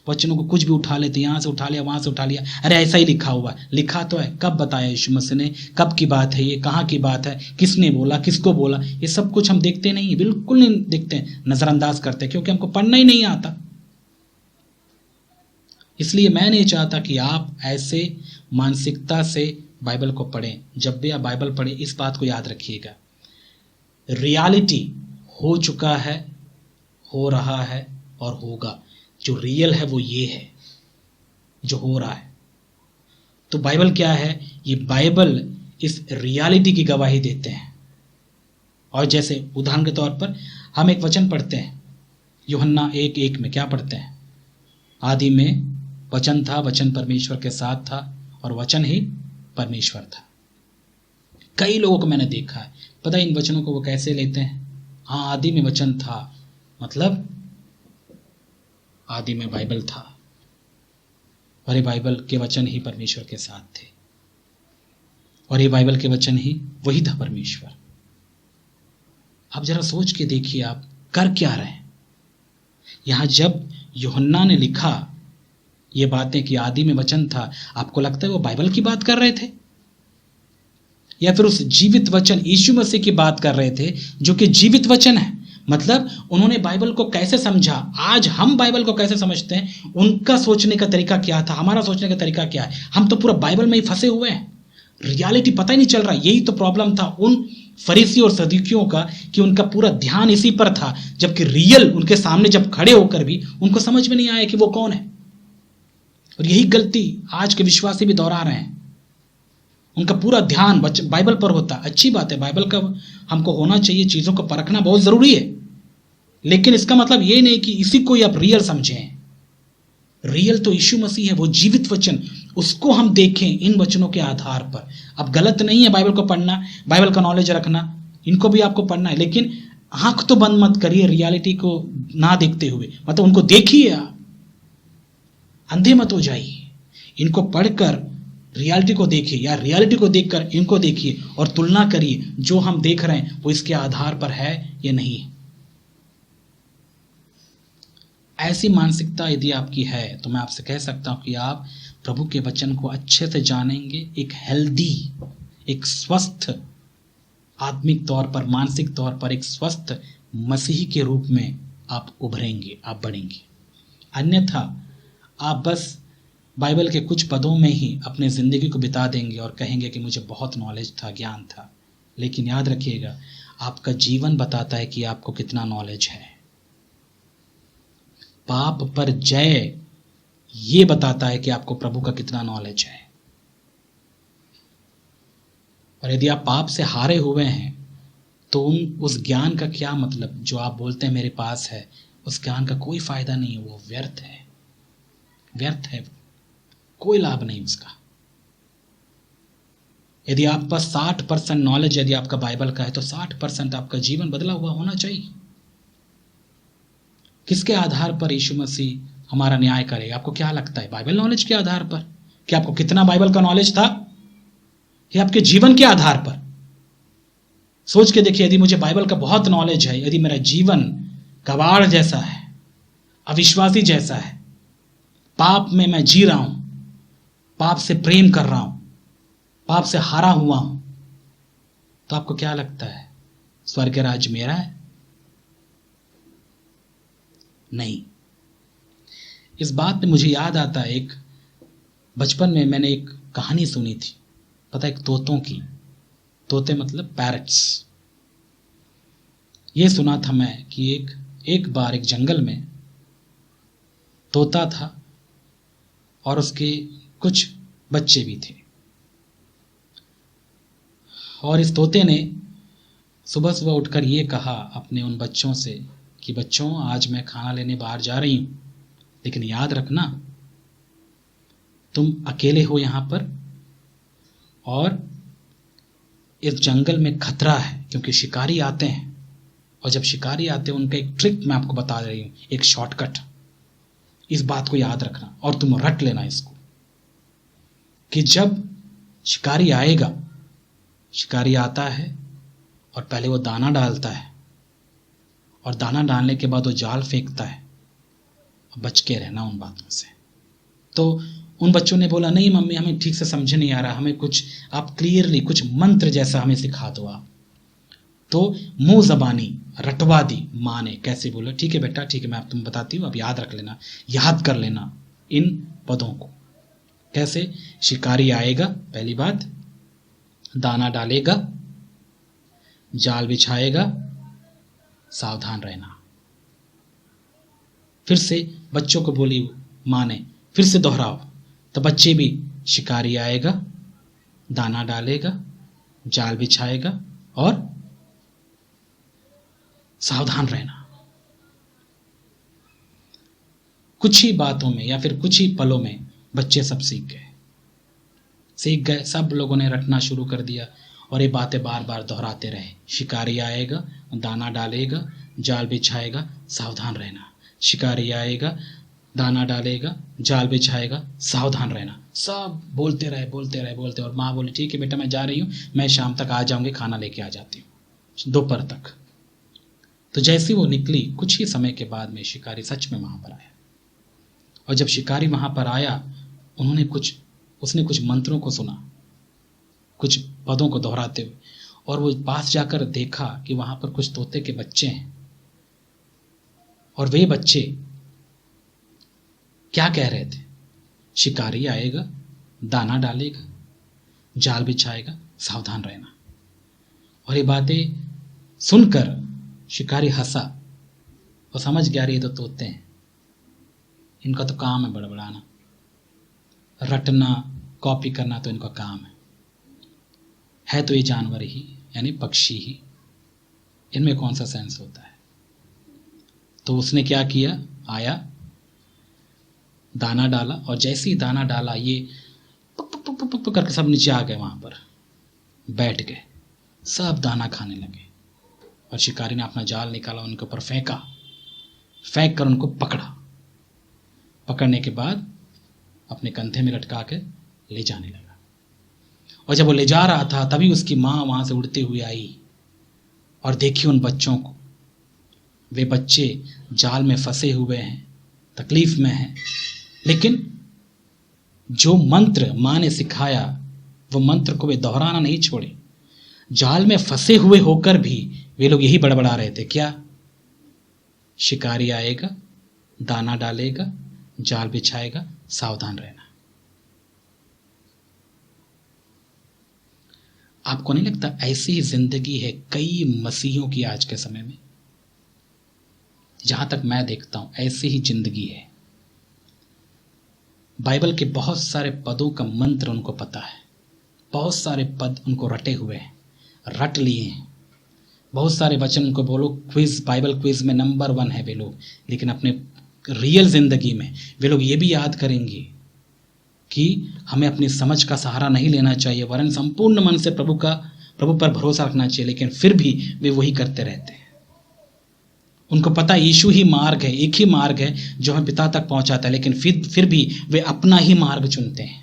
वचनों को कुछ भी उठा लेते, यहाँ से उठा लिया, वहाँ से उठा लिया, अरे ऐसा ही लिखा हुआ, लिखा तो है, कब बताया यीशु मसीह ने, कब की बात है ये, कहाँ की बात है, किसने बोला, किसको बोला, ये सब कुछ हम देखते नहीं, बिल्कुल नहीं देखते हैं, नज़रअंदाज करते हैं, क्योंकि हमको पढ़ना ही नहीं आता। इसलिए मैं नहीं चाहता कि आप ऐसे मानसिकता से बाइबल को पढ़ें। जब भी आप बाइबल पढ़ें इस बात को याद रखिएगा, रियलिटी हो चुका है, हो रहा है और होगा। जो रियल है वो ये है जो हो रहा है। तो बाइबल क्या है? ये बाइबल इस रियलिटी की गवाही देते हैं। और जैसे उदाहरण के तौर पर हम एक वचन पढ़ते हैं, यूहन्ना 1:1 में क्या पढ़ते हैं? आदि में वचन था, वचन परमेश्वर के साथ था और वचन ही परमेश्वर था। कई लोगों को मैंने देखा है, पता है इन वचनों को वो कैसे लेते हैं, हाँ आदि में वचन था, मतलब आदि में बाइबल था, और ये बाइबल के वचन ही परमेश्वर के साथ थे, और ये बाइबल के वचन ही वही था परमेश्वर। आप जरा सोच के देखिए आप कर क्या रहे हैं। यहां जब यूहन्ना ने लिखा ये बातें कि आदि में वचन था, आपको लगता है वो बाइबल की बात कर रहे थे या फिर उस जीवित वचन यीशु मसीह की बात कर रहे थे जो कि जीवित वचन है? मतलब उन्होंने बाइबल को कैसे समझा, आज हम बाइबल को कैसे समझते हैं, उनका सोचने का तरीका क्या था, हमारा सोचने का तरीका क्या है। हम तो पूरा बाइबल में ही फंसे हुए हैं, रियलिटी पता ही नहीं चल रहा। यही तो प्रॉब्लम था उन फरीसी और सदूकियों का कि उनका पूरा ध्यान इसी पर था, जबकि रियल उनके सामने जब खड़े होकर भी उनको समझ में नहीं आया कि वो कौन है। और यही गलती आज के विश्वासी भी दोहरा रहे हैं। उनका पूरा ध्यान बाइबल पर होता। अच्छी बात है, बाइबल का हमको होना चाहिए, चीज़ों को परखना बहुत ज़रूरी है, लेकिन इसका मतलब ये नहीं कि इसी को ही आप रियल समझें। रियल तो यीशु मसीह है, वो जीवित वचन, उसको हम देखें इन वचनों के आधार पर। अब गलत नहीं है बाइबल को पढ़ना, बाइबल का नॉलेज रखना, इनको भी आपको पढ़ना है, लेकिन आंख तो बंद मत करिए रियलिटी को ना देखते हुए, मतलब उनको देखिए, आप अंधे मत हो जाइए। इनको पढ़कर रियलिटी को देखिए या रियलिटी को देखकर इनको देखिए और तुलना करिए, जो हम देख रहे हैं वो इसके आधार पर है या नहीं है। ऐसी मानसिकता यदि आपकी है तो मैं आपसे कह सकता हूं कि आप प्रभु के वचन को अच्छे से जानेंगे, एक हेल्दी, एक स्वस्थ आत्मिक तौर पर, मानसिक तौर पर एक स्वस्थ मसीही के रूप में आप उभरेंगे, आप बढ़ेंगे। अन्यथा आप बस बाइबल के कुछ पदों में ही अपने ज़िंदगी को बिता देंगे और कहेंगे कि मुझे बहुत नॉलेज था, ज्ञान था। लेकिन याद रखिएगा, आपका जीवन बताता है कि आपको कितना नॉलेज है। पाप पर जय ये बताता है कि आपको प्रभु का कितना नॉलेज है। और यदि आप पाप से हारे हुए हैं तो उस ज्ञान का क्या मतलब, जो आप बोलते हैं मेरे पास है, उस ज्ञान का कोई फायदा नहीं है, वो व्यर्थ है, व्यर्थ है, कोई लाभ नहीं उसका। यदि आप पास 60% नॉलेज यदि आपका बाइबल का है तो 60% आपका जीवन बदला हुआ होना चाहिए। किसके आधार पर यीशु मसीह हमारा न्याय करेगा? आपको क्या लगता है? बाइबल नॉलेज के आधार पर? कि आपको कितना बाइबल का नॉलेज था, या आपके जीवन के आधार पर? सोच के देखिए, यदि मुझे बाइबल का बहुत नॉलेज है, यदि मेरा जीवन कबाड़ जैसा है, अविश्वासी जैसा है, पाप में मैं जी रहा हूं, पाप से प्रेम कर रहा हूं, पाप से हारा हुआ हूं, तो आपको क्या लगता है स्वर्ग राज्य मेरा है? नहीं। इस बात पे मुझे याद आता है, एक बचपन में मैंने एक कहानी सुनी थी, पता है, एक तोतों की। तोते मतलब पैरट्स। ये सुना था मैं कि एक बार एक जंगल में तोता था और उसके कुछ बच्चे भी थे। और इस तोते ने सुबह सुबह उठकर ये कहा अपने उन बच्चों से कि बच्चों, आज मैं खाना लेने बाहर जा रही हूं, लेकिन याद रखना तुम अकेले हो यहां पर, और इस जंगल में खतरा है क्योंकि शिकारी आते हैं, और जब शिकारी आते हैं उनका एक ट्रिक मैं आपको बता रही हूं, एक शॉर्टकट। इस बात को याद रखना और तुम रट लेना इसको, कि जब शिकारी आएगा, शिकारी आता है और पहले वो दाना डालता है, और दाना डालने के बाद वो जाल फेंकता है। बच के रहना उन बातों से। तो उन बच्चों ने बोला, नहीं मम्मी, हमें ठीक से समझ नहीं आ रहा, हमें कुछ आप क्लियरली कुछ मंत्र जैसा हमें सिखा दो आप। तो मुंह जबानी रटवा दी माँ ने। कैसे? बोला ठीक है बेटा, ठीक है, मैं आप तुम बताती हूँ, अब याद रख लेना, याद कर लेना इन पदों को। कैसे? शिकारी आएगा, पहली बात, दाना डालेगा, जाल बिछाएगा, सावधान रहना। फिर से बच्चों को बोली माँ ने, फिर से दोहराओ। तो बच्चे भी, शिकारी आएगा, दाना डालेगा, जाल बिछाएगा और सावधान रहना। कुछ ही बातों में या फिर कुछ ही पलों में बच्चे सब सीख गए। सब लोगों ने रटना शुरू कर दिया और ये बातें बार बार दोहराते रहे। शिकारी आएगा, दाना डालेगा, जाल बिछाएगा, सावधान रहना। शिकारी आएगा, दाना डालेगा, जाल बिछाएगा, सावधान रहना। सब बोलते रहे। और माँ बोली ठीक है बेटा, मैं जा रही हूँ, मैं शाम तक आ जाऊंगी, खाना लेके आ जाती हूँ, दोपहर तक। तो जैसी वो निकली, कुछ ही समय के बाद में शिकारी सच में वहां पर आया। और जब शिकारी वहां पर आया, उसने कुछ मंत्रों को सुना, कुछ पदों को दोहराते हुए, और वो पास जाकर देखा कि वहां पर कुछ तोते के बच्चे हैं। और वे बच्चे क्या कह रहे थे? शिकारी आएगा, दाना डालेगा, जाल बिछाएगा, सावधान रहना। और ये बातें सुनकर शिकारी हंसा और समझ गया ये तो तोते हैं, इनका तो काम है बड़बड़ाना, रटना, कॉपी करना तो इनका काम है तो ये जानवर ही, यानी पक्षी ही, इनमें कौन सा सेंस होता है। तो उसने क्या किया? आया, दाना डाला, और जैसे ही दाना डाला, ये पुक पुक पुक पुक पुक करके सब नीचे आ गए, वहां पर बैठ गए, सब दाना खाने लगे। और शिकारी ने अपना जाल निकाला, उनके ऊपर फेंक कर उनको पकड़ा। पकड़ने के बाद अपने कंधे में लटका के ले जाने लगा। और जब वो ले जा रहा था, तभी उसकी माँ वहां से उड़ते हुए आई और देखी उन बच्चों को। वे बच्चे जाल में फंसे हुए हैं, तकलीफ में हैं, लेकिन जो मंत्र माँ ने सिखाया, वो मंत्र को वे दोहराना नहीं छोड़े। जाल में फंसे हुए होकर भी वे लोग यही बड़बड़ा रहे थे, क्या? शिकारी आएगा, दाना डालेगा, जाल बिछाएगा, सावधान रहना। आपको नहीं लगता ऐसी ही जिंदगी है कई मसीहों की आज के समय में? जहां तक मैं देखता हूं ऐसी ही जिंदगी है। बाइबल के बहुत सारे पदों का मंत्र उनको पता है, बहुत सारे पद उनको रटे हुए हैं, रट लिए हैं। बहुत सारे वचन उनको बोलो क्विज, बाइबल क्विज में नंबर 1 है वे लोग, लेकिन अपने रियल जिंदगी में वे लोग ये भी याद करेंगे कि हमें अपनी समझ का सहारा नहीं लेना चाहिए, वरन संपूर्ण मन से प्रभु पर भरोसा रखना चाहिए, लेकिन फिर भी वे वही करते रहते हैं। उनको पता यीशु ही मार्ग है, एक ही मार्ग है जो हमें पिता तक पहुंचाता है, लेकिन फिर भी वे अपना ही मार्ग चुनते हैं।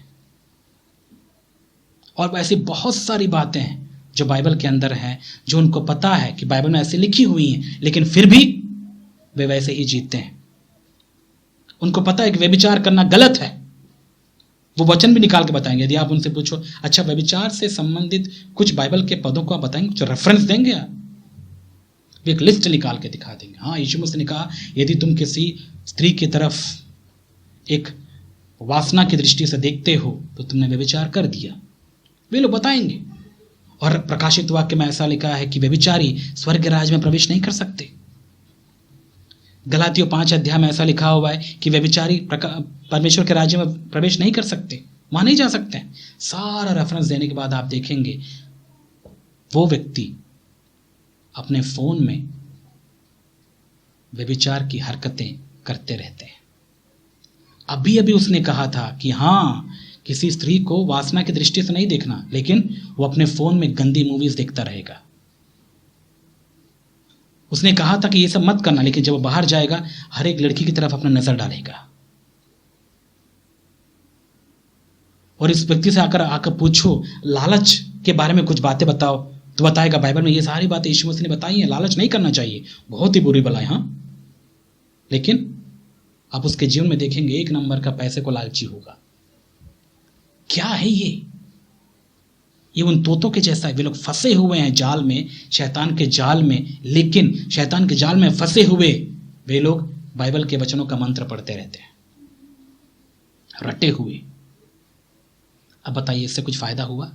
और ऐसी बहुत सारी बातें हैं जो बाइबल के अंदर हैं, जो उनको पता है कि बाइबल में ऐसे लिखी हुई हैं, लेकिन फिर भी वे वैसे ही जीते हैं। उनको पता है कि व्यभिचार करना गलत है, वो वचन भी निकाल के बताएंगे। यदि आप उनसे पूछो अच्छा व्यभिचार से संबंधित कुछ बाइबल के पदों को आप बताएंगे, कुछ रेफरेंस देंगे आप, वे एक लिस्ट निकाल के दिखा देंगे। हाँ, यीशु मसीह ने कहा यदि तुम किसी स्त्री की तरफ एक वासना की दृष्टि से देखते हो तो तुमने व्यभिचार कर दिया, वे लोग बताएंगे। और प्रकाशित वाक्य में ऐसा लिखा है कि व्यभिचारी स्वर्ग राज्य में प्रवेश नहीं कर सकते। गलातियों 5 अध्याय में ऐसा लिखा हुआ है कि व्यभिचारी परमेश्वर के राज्य में प्रवेश नहीं कर सकते, वहां नहीं जा सकते। सारा रेफरेंस देने के बाद आप देखेंगे वो व्यक्ति अपने फोन में व्यभिचार की हरकतें करते रहते हैं। अभी अभी उसने कहा था कि हाँ, किसी स्त्री को वासना की दृष्टि से नहीं देखना, लेकिन वो अपने फोन में गंदी मूवीज देखता रहेगा। उसने कहा था कि ये सब मत करना, लेकिन जब वो बाहर जाएगा हर एक लड़की की तरफ अपना नजर डालेगा। और इस व्यक्ति से आकर पूछो लालच के बारे में कुछ बातें बताओ, तो बताएगा बाइबल में ये सारी बातें यीशु मसीह ने बताई हैं, लालच नहीं करना चाहिए, बहुत ही बुरी बला है। हाँ, लेकिन आप उसके जीवन में देखेंगे 1 नंबर का पैसे को लालची होगा। क्या है ये उन तोतों के जैसा है। वे लोग फंसे हुए हैं जाल में, शैतान के जाल में, लेकिन शैतान के जाल में फंसे हुए वे लोग बाइबल के वचनों का मंत्र पढ़ते रहते हैं, रटे हुए। अब बताइए इससे कुछ फायदा हुआ?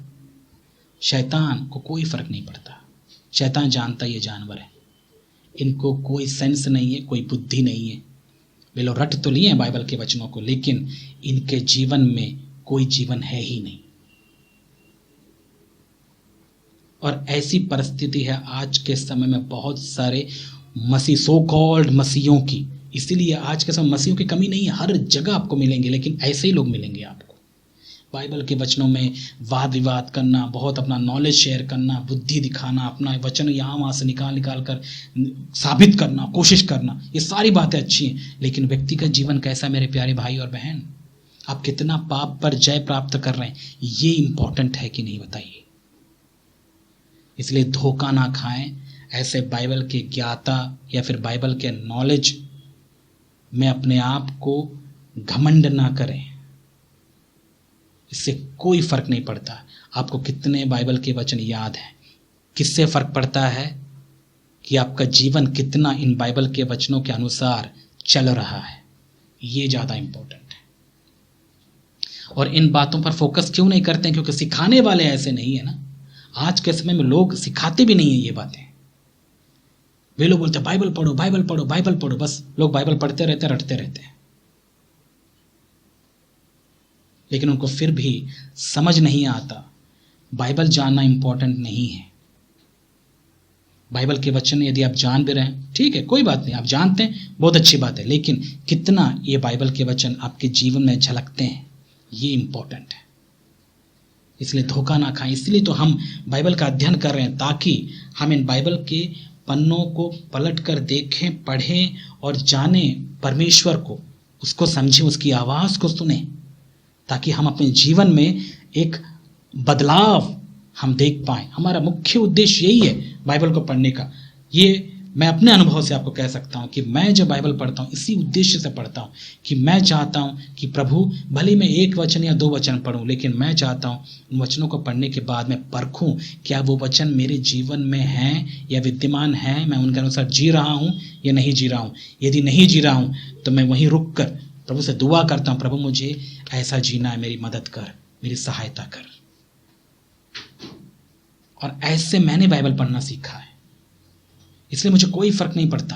शैतान को कोई फर्क नहीं पड़ता। शैतान जानता ये जानवर है, इनको कोई सेंस नहीं है, कोई बुद्धि नहीं है। वे लोग रट तो लिए हैं बाइबल के वचनों को, लेकिन इनके जीवन में कोई जीवन है ही नहीं। और ऐसी परिस्थिति है आज के समय में बहुत सारे मसीह, सो कॉल्ड मसीहों की। इसीलिए आज के समय मसीहों की कमी नहीं है, हर जगह आपको मिलेंगे, लेकिन ऐसे ही लोग मिलेंगे आपको। बाइबल के वचनों में वाद विवाद करना, बहुत अपना नॉलेज शेयर करना, बुद्धि दिखाना, अपना वचन यहाँ वहाँ से निकाल कर साबित करना, कोशिश करना, ये सारी बातें अच्छी हैं, लेकिन व्यक्तिगत जीवन कैसा मेरे प्यारे भाई और बहन? आप कितना पाप पर जय प्राप्त कर रहे हैं, ये इंपॉर्टेंट है कि नहीं, बताइए। इसलिए धोखा ना खाएं, ऐसे बाइबल के ज्ञाता या फिर बाइबल के नॉलेज में अपने आप को घमंड ना करें। इससे कोई फर्क नहीं पड़ता आपको कितने बाइबल के वचन याद हैं। किससे फर्क पड़ता है कि आपका जीवन कितना इन बाइबल के वचनों के अनुसार चल रहा है, ये ज़्यादा इंपॉर्टेंट है। और इन बातों पर फोकस क्यों नहीं करते हैं? क्योंकि सिखाने वाले ऐसे नहीं है ना। आज के समय में लोग सिखाते भी नहीं है ये बातें। वे लोग बोलते हैं बाइबल पढ़ो, बाइबल पढ़ो, बाइबल पढ़ो, बस लोग बाइबल पढ़ते रहते, रटते रहते हैं, लेकिन उनको फिर भी समझ नहीं आता। बाइबल जानना इंपॉर्टेंट नहीं है। बाइबल के वचन यदि आप जान भी रहे हैं, ठीक है, कोई बात नहीं, आप जानते हैं, बहुत अच्छी बात है, लेकिन कितना ये बाइबल के वचन आपके जीवन में झलकते हैं, ये इंपॉर्टेंट है। इसलिए धोखा ना खाएं। इसलिए तो हम बाइबल का अध्ययन कर रहे हैं, ताकि हम इन बाइबल के पन्नों को पलट कर देखें, पढ़ें और जानें परमेश्वर को, उसको समझें, उसकी आवाज़ को सुने, ताकि हम अपने जीवन में एक बदलाव हम देख पाएं। हमारा मुख्य उद्देश्य यही है बाइबल को पढ़ने का। ये मैं अपने अनुभव से आपको कह सकता हूँ कि मैं जब बाइबल पढ़ता हूँ इसी उद्देश्य से पढ़ता हूँ कि मैं चाहता हूँ कि प्रभु, भले मैं 1 वचन या 2 वचन पढ़ूँ, लेकिन मैं चाहता हूँ उन वचनों को पढ़ने के बाद मैं परखूँ क्या वो वचन मेरे जीवन में हैं या विद्यमान हैं, मैं उनके अनुसार जी रहा हूँ या नहीं जी रहा हूँ। यदि नहीं जी रहा हूँ तो मैं वहीं रुक कर प्रभु से दुआ करता हूँ, प्रभु मुझे ऐसा जीना है, मेरी मदद कर, मेरी सहायता कर। और ऐसे मैंने बाइबल पढ़ना सीखा है। इसलिए मुझे कोई फर्क नहीं पड़ता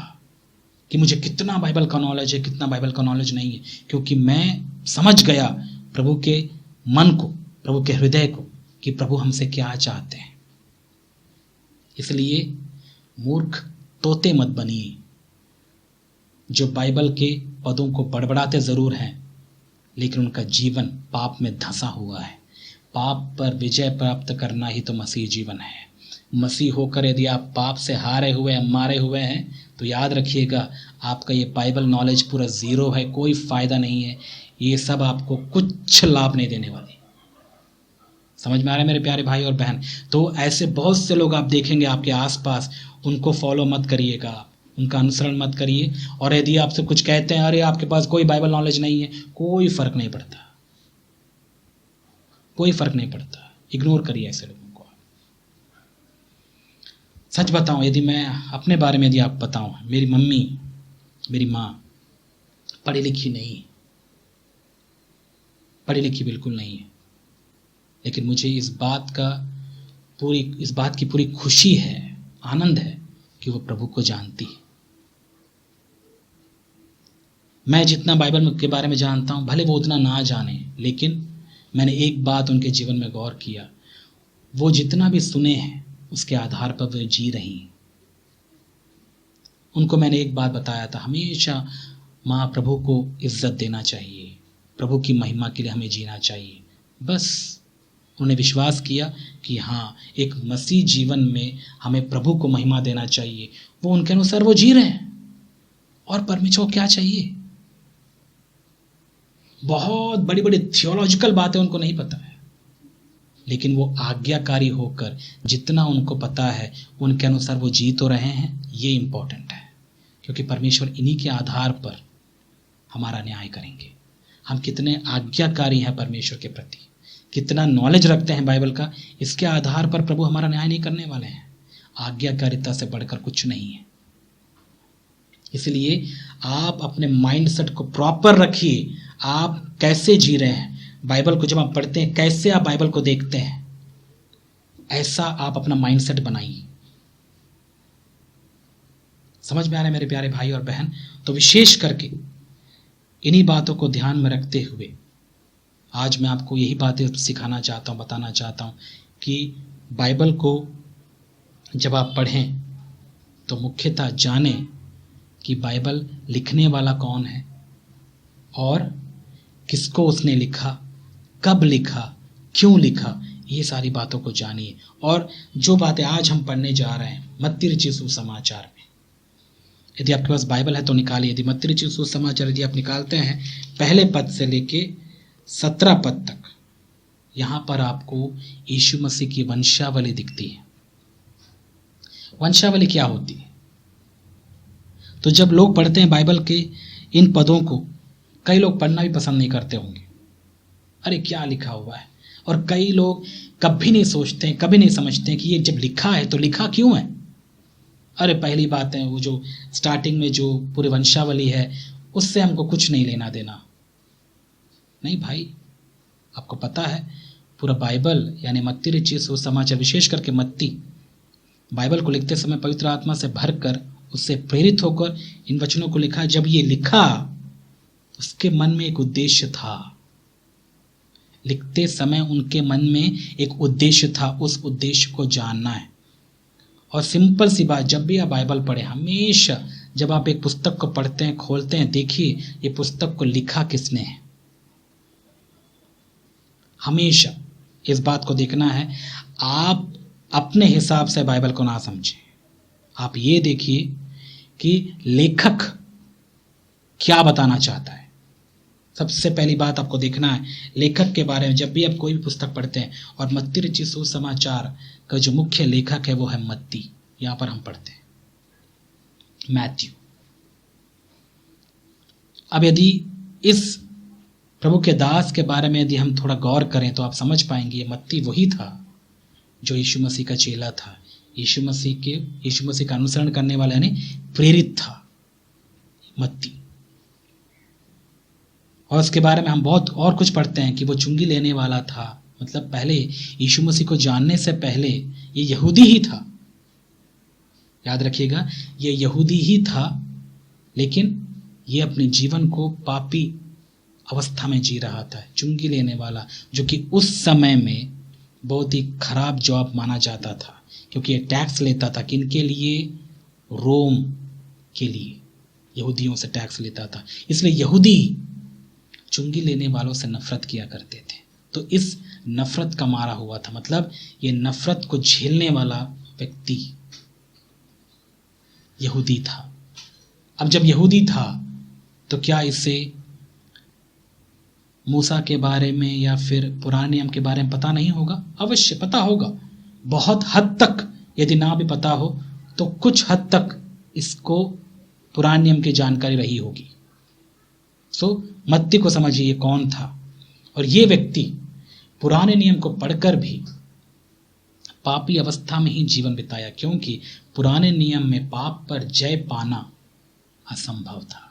कि मुझे कितना बाइबल का नॉलेज है, कितना बाइबल का नॉलेज नहीं है, क्योंकि मैं समझ गया प्रभु के मन को, प्रभु के हृदय को, कि प्रभु हमसे क्या चाहते हैं। इसलिए मूर्ख तोते मत बनिए, जो बाइबल के पदों को बड़बड़ाते जरूर हैं, लेकिन उनका जीवन पाप में धंसा हुआ है। पाप पर विजय प्राप्त करना ही तो मसीह जीवन है। मसीह होकर यदि आप पाप से हारे हुए, मारे हुए हैं, तो याद रखिएगा आपका ये बाइबल नॉलेज पूरा ज़ीरो है, कोई फ़ायदा नहीं है। ये सब आपको कुछ लाभ नहीं देने वाले। समझ में आ रहा है मेरे प्यारे भाई और बहन? तो ऐसे बहुत से लोग आप देखेंगे आपके आसपास, उनको फॉलो मत करिएगा, उनका अनुसरण मत करिए। और यदि आपसे कुछ कहते हैं, अरे आपके पास कोई बाइबल नॉलेज नहीं है, कोई फ़र्क नहीं पड़ता, कोई फ़र्क नहीं पड़ता। इग्नोर करिए ऐसे लोगों को। सच बताऊं, यदि मैं अपने बारे में यदि आप बताऊं, मेरी मम्मी, मेरी माँ पढ़ी लिखी नहीं, पढ़ी लिखी बिल्कुल नहीं है, लेकिन मुझे इस बात की पूरी खुशी है, आनंद है कि वो प्रभु को जानती है। मैं जितना बाइबल के बारे में जानता हूं, भले वो उतना ना जाने, लेकिन मैंने एक बात उनके जीवन में गौर किया, वो जितना भी सुने हैं उसके आधार पर वो जी रही। उनको मैंने एक बात बताया था, हमेशा माँ प्रभु को इज्जत देना चाहिए, प्रभु की महिमा के लिए हमें जीना चाहिए। बस उन्होंने विश्वास किया कि हाँ, एक मसीह जीवन में हमें प्रभु को महिमा देना चाहिए। वो उनके अनुसार वो जी रहे हैं, और परमेश्वर को क्या चाहिए। बहुत बड़ी बड़ी थियोलॉजिकल बातें उनको नहीं पता है, लेकिन वो आज्ञाकारी होकर जितना उनको पता है उनके अनुसार वो जी तो रहे हैं। ये इंपॉर्टेंट है, क्योंकि परमेश्वर इन्हीं के आधार पर हमारा न्याय करेंगे। हम कितने आज्ञाकारी हैं परमेश्वर के प्रति, कितना नॉलेज रखते हैं बाइबल का, इसके आधार पर प्रभु हमारा न्याय नहीं करने वाले हैं। आज्ञाकारिता से बढ़कर कुछ नहीं है। इसलिए आप अपने माइंडसेट को प्रॉपर रखिए। आप कैसे जी रहे हैं, बाइबल को जब आप पढ़ते हैं, कैसे आप बाइबल को देखते हैं, ऐसा आप अपना माइंडसेट बनाइए। समझ में आ रहा है मेरे प्यारे भाई और बहन? तो विशेष करके इन्हीं बातों को ध्यान में रखते हुए आज मैं आपको यही बातें सिखाना चाहता हूँ, बताना चाहता हूँ कि बाइबल को जब आप पढ़ें तो मुख्यतः जानें कि बाइबल लिखने वाला कौन है और किसको उसने लिखा, कब लिखा, क्यों लिखा, ये सारी बातों को जानिए। और जो बातें आज हम पढ़ने जा रहे हैं मत्ती रचित सुसमाचार में, यदि आपके पास बाइबल है तो निकालिए। यदि मत्ती रचित सुसमाचार यदि आप निकालते हैं, पहले पद से लेके 17 पद तक, यहाँ पर आपको यीशु मसीह की वंशावली दिखती है। वंशावली क्या होती है? तो जब लोग पढ़ते हैं बाइबल के इन पदों को, कई लोग पढ़ना भी पसंद नहीं करते होंगे, अरे क्या लिखा हुआ है। और कई लोग कभी नहीं सोचते हैं, कभी नहीं समझते हैं कि ये जब लिखा है तो लिखा क्यों है। अरे पहली बात है, वो जो स्टार्टिंग में जो पूरी वंशावली है उससे हमको कुछ नहीं लेना देना। नहीं भाई, आपको पता है पूरा बाइबल यानी मत्ती रचित सुसमाचार, विशेष करके मत्ती, बाइबल को लिखते समय पवित्र आत्मा से भरकर, उससे प्रेरित होकर इन वचनों को लिखा। जब ये लिखा, उसके मन में एक उद्देश्य था। लिखते समय उनके मन में एक उद्देश्य था, उस उद्देश्य को जानना है। और सिंपल सी बात, जब भी आप बाइबल पढ़े, हमेशा जब आप एक पुस्तक को पढ़ते हैं, खोलते हैं, देखिए ये पुस्तक को लिखा किसने है। हमेशा इस बात को देखना है। आप अपने हिसाब से बाइबल को ना समझें, आप ये देखिए कि लेखक क्या बताना चाहता है। सबसे पहली बात आपको देखना है लेखक के बारे में। जब भी आप कोई भी पुस्तक पढ़ते हैं, और मत्ती रचित सुसमाचार का जो मुख्य लेखक है वो है मत्ती, यहाँ पर हम पढ़ते हैं मैथ्यू। अब यदि इस प्रभु के दास के बारे में यदि हम थोड़ा गौर करें तो आप समझ पाएंगे ये मत्ती वही था जो यीशु मसीह का चेला था, यीशु मसीह का अनुसरण करने वाला यानी प्रेरित था मत्ती। और उसके बारे में हम बहुत और कुछ पढ़ते हैं कि वो चुंगी लेने वाला था। मतलब पहले यीशु मसीह को जानने से पहले ये यहूदी ही था। याद रखिएगा, ये यहूदी ही था, लेकिन ये अपने जीवन को पापी अवस्था में जी रहा था। चुंगी लेने वाला, जो कि उस समय में बहुत ही खराब जॉब माना जाता था, क्योंकि ये टैक्स लेता था। किनके लिए? रोम के लिए, यहूदियों से टैक्स लेता था। इसलिए यहूदी चुंगी लेने वालों से नफरत किया करते थे। तो इस नफरत का मारा हुआ था, मतलब ये नफरत को झेलने वाला व्यक्ति यहूदी था। अब जब यहूदी था तो क्या इसे मूसा के बारे में या फिर पुराने नियम के बारे में पता नहीं होगा? अवश्य पता होगा, बहुत हद तक। यदि ना भी पता हो तो कुछ हद तक इसको पुराने नियम की जानकारी रही होगी। मत्ती को समझिए ये कौन था। और ये व्यक्ति पुराने नियम को पढ़कर भी पापी अवस्था में ही जीवन बिताया, क्योंकि पुराने नियम में पाप पर जय पाना असंभव था।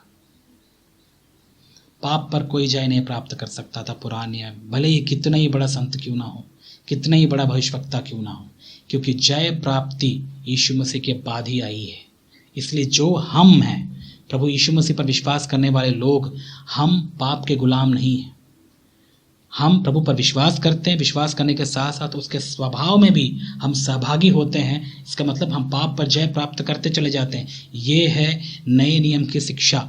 पाप पर कोई जय नहीं प्राप्त कर सकता था पुराने नियम, भले ही कितना ही बड़ा संत क्यों ना हो, कितना ही बड़ा भविष्यवक्ता क्यों ना हो, क्योंकि जय प्राप्ति यीशु मसीह के बाद ही आई है। इसलिए जो हम हैं, प्रभु यीशु मसीह पर विश्वास करने वाले लोग, हम पाप के गुलाम नहीं हैं। हम प्रभु पर विश्वास करते हैं, विश्वास करने के साथ साथ उसके स्वभाव में भी हम सहभागी होते हैं। इसका मतलब हम पाप पर जय प्राप्त करते चले जाते हैं। ये है नए नियम की शिक्षा।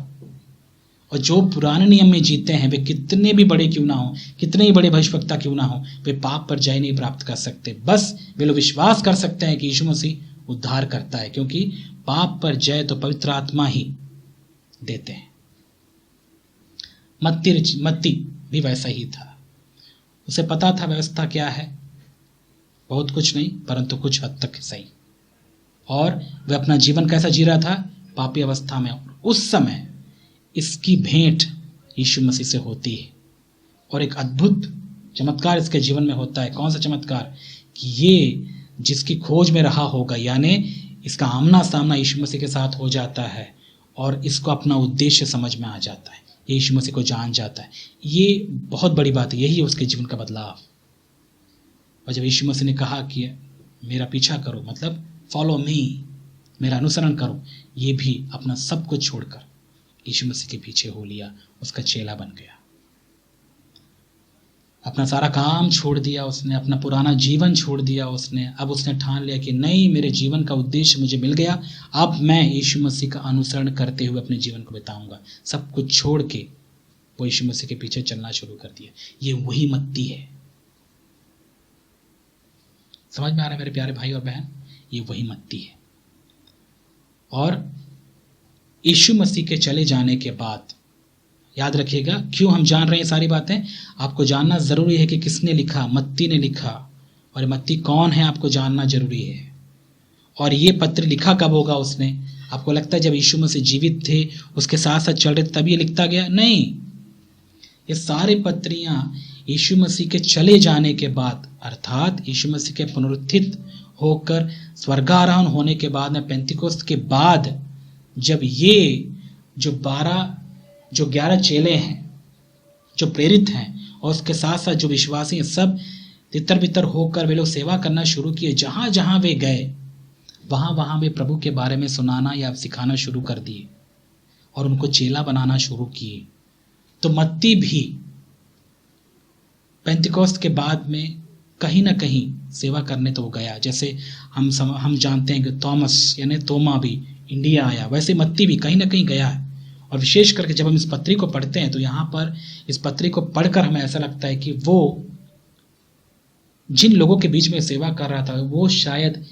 और जो पुराने नियम में जीते हैं, वे कितने भी बड़े क्यों ना हो, कितने ही बड़े भविष्यवक्ता क्यों ना हो, वे पाप पर जय नहीं प्राप्त कर सकते। बस वे लोग विश्वास कर सकते हैं कि यीशु मसीह उद्धार करता है, क्योंकि पाप पर जय तो पवित्र आत्मा ही देते हैं। मत्ती भी वैसा ही था। उसे पता था व्यवस्था क्या है, बहुत कुछ नहीं परंतु कुछ हद तक सही। और वह अपना जीवन कैसा जी रहा था? पापी अवस्था में। उस समय इसकी भेंट यीशु मसीह से होती है और एक अद्भुत चमत्कार इसके जीवन में होता है। कौन सा चमत्कार? कि ये जिसकी खोज में रहा होगा, यानी इसका आमना सामना यीशु मसीह के साथ हो जाता है और इसको अपना उद्देश्य समझ में आ जाता है, यीशु मसीह को जान जाता है। ये बहुत बड़ी बात है, यही है उसके जीवन का बदलाव। और जब यीशु मसीह ने कहा कि मेरा पीछा करो, मतलब फॉलो मी, मेरा अनुसरण करो, ये भी अपना सब कुछ छोड़कर यीशु मसीह के पीछे हो लिया, उसका चेला बन गया। अपना सारा काम छोड़ दिया उसने, अपना पुराना जीवन छोड़ दिया उसने। अब उसने ठान लिया कि नहीं, मेरे जीवन का उद्देश्य मुझे मिल गया, अब मैं यीशु मसीह का अनुसरण करते हुए अपने जीवन को बिताऊंगा। सब कुछ छोड़ के वो यीशु मसीह के पीछे चलना शुरू कर दिया। ये वही मत्ती है। समझ में आ रहा है मेरे प्यारे भाई और बहन? ये वही मत्ती है। और यीशु मसीह के चले जाने के बाद, याद रखिएगा क्यों हम जान रहे हैं सारी बातें, आपको जानना जरूरी है कि किसने लिखा। मत्ती ने लिखा, और मत्ती कौन है आपको जानना जरूरी है। और ये पत्र लिखा कब होगा उसने? आपको लगता है जब यीशु मसीह जीवित थे, उसके साथ साथ चल रहे थे, तभी ये लिखता गया? नहीं, ये सारे पत्रियां यीशु मसीह के चले जाने के बाद, अर्थात यीशु मसीह के पुनरुत्थित होकर स्वर्गारोहण होने के बाद में, पेंतिकोस्त के बाद, जब ये जो 11 चेले हैं, जो प्रेरित हैं, और उसके साथ साथ जो विश्वासी हैं, सब तितर बितर होकर वे लोग सेवा करना शुरू किए। जहां जहां वे गए वहां वहां वे प्रभु के बारे में सुनाना या सिखाना शुरू कर दिए और उनको चेला बनाना शुरू किए। तो मत्ती भी पेंतिकोस्त के बाद में कहीं ना कहीं सेवा करने तो वो गया। जैसे हम जानते हैं कि थॉमस यानी तोमा भी इंडिया आया, वैसे मत्ती भी कहीं ना कहीं गया है। और विशेष करके जब हम इस पत्री को पढ़ते हैं तो यहाँ पर इस पत्री को पढ़कर हमें ऐसा लगता है कि वो जिन लोगों के बीच में सेवा कर रहा था वो शायद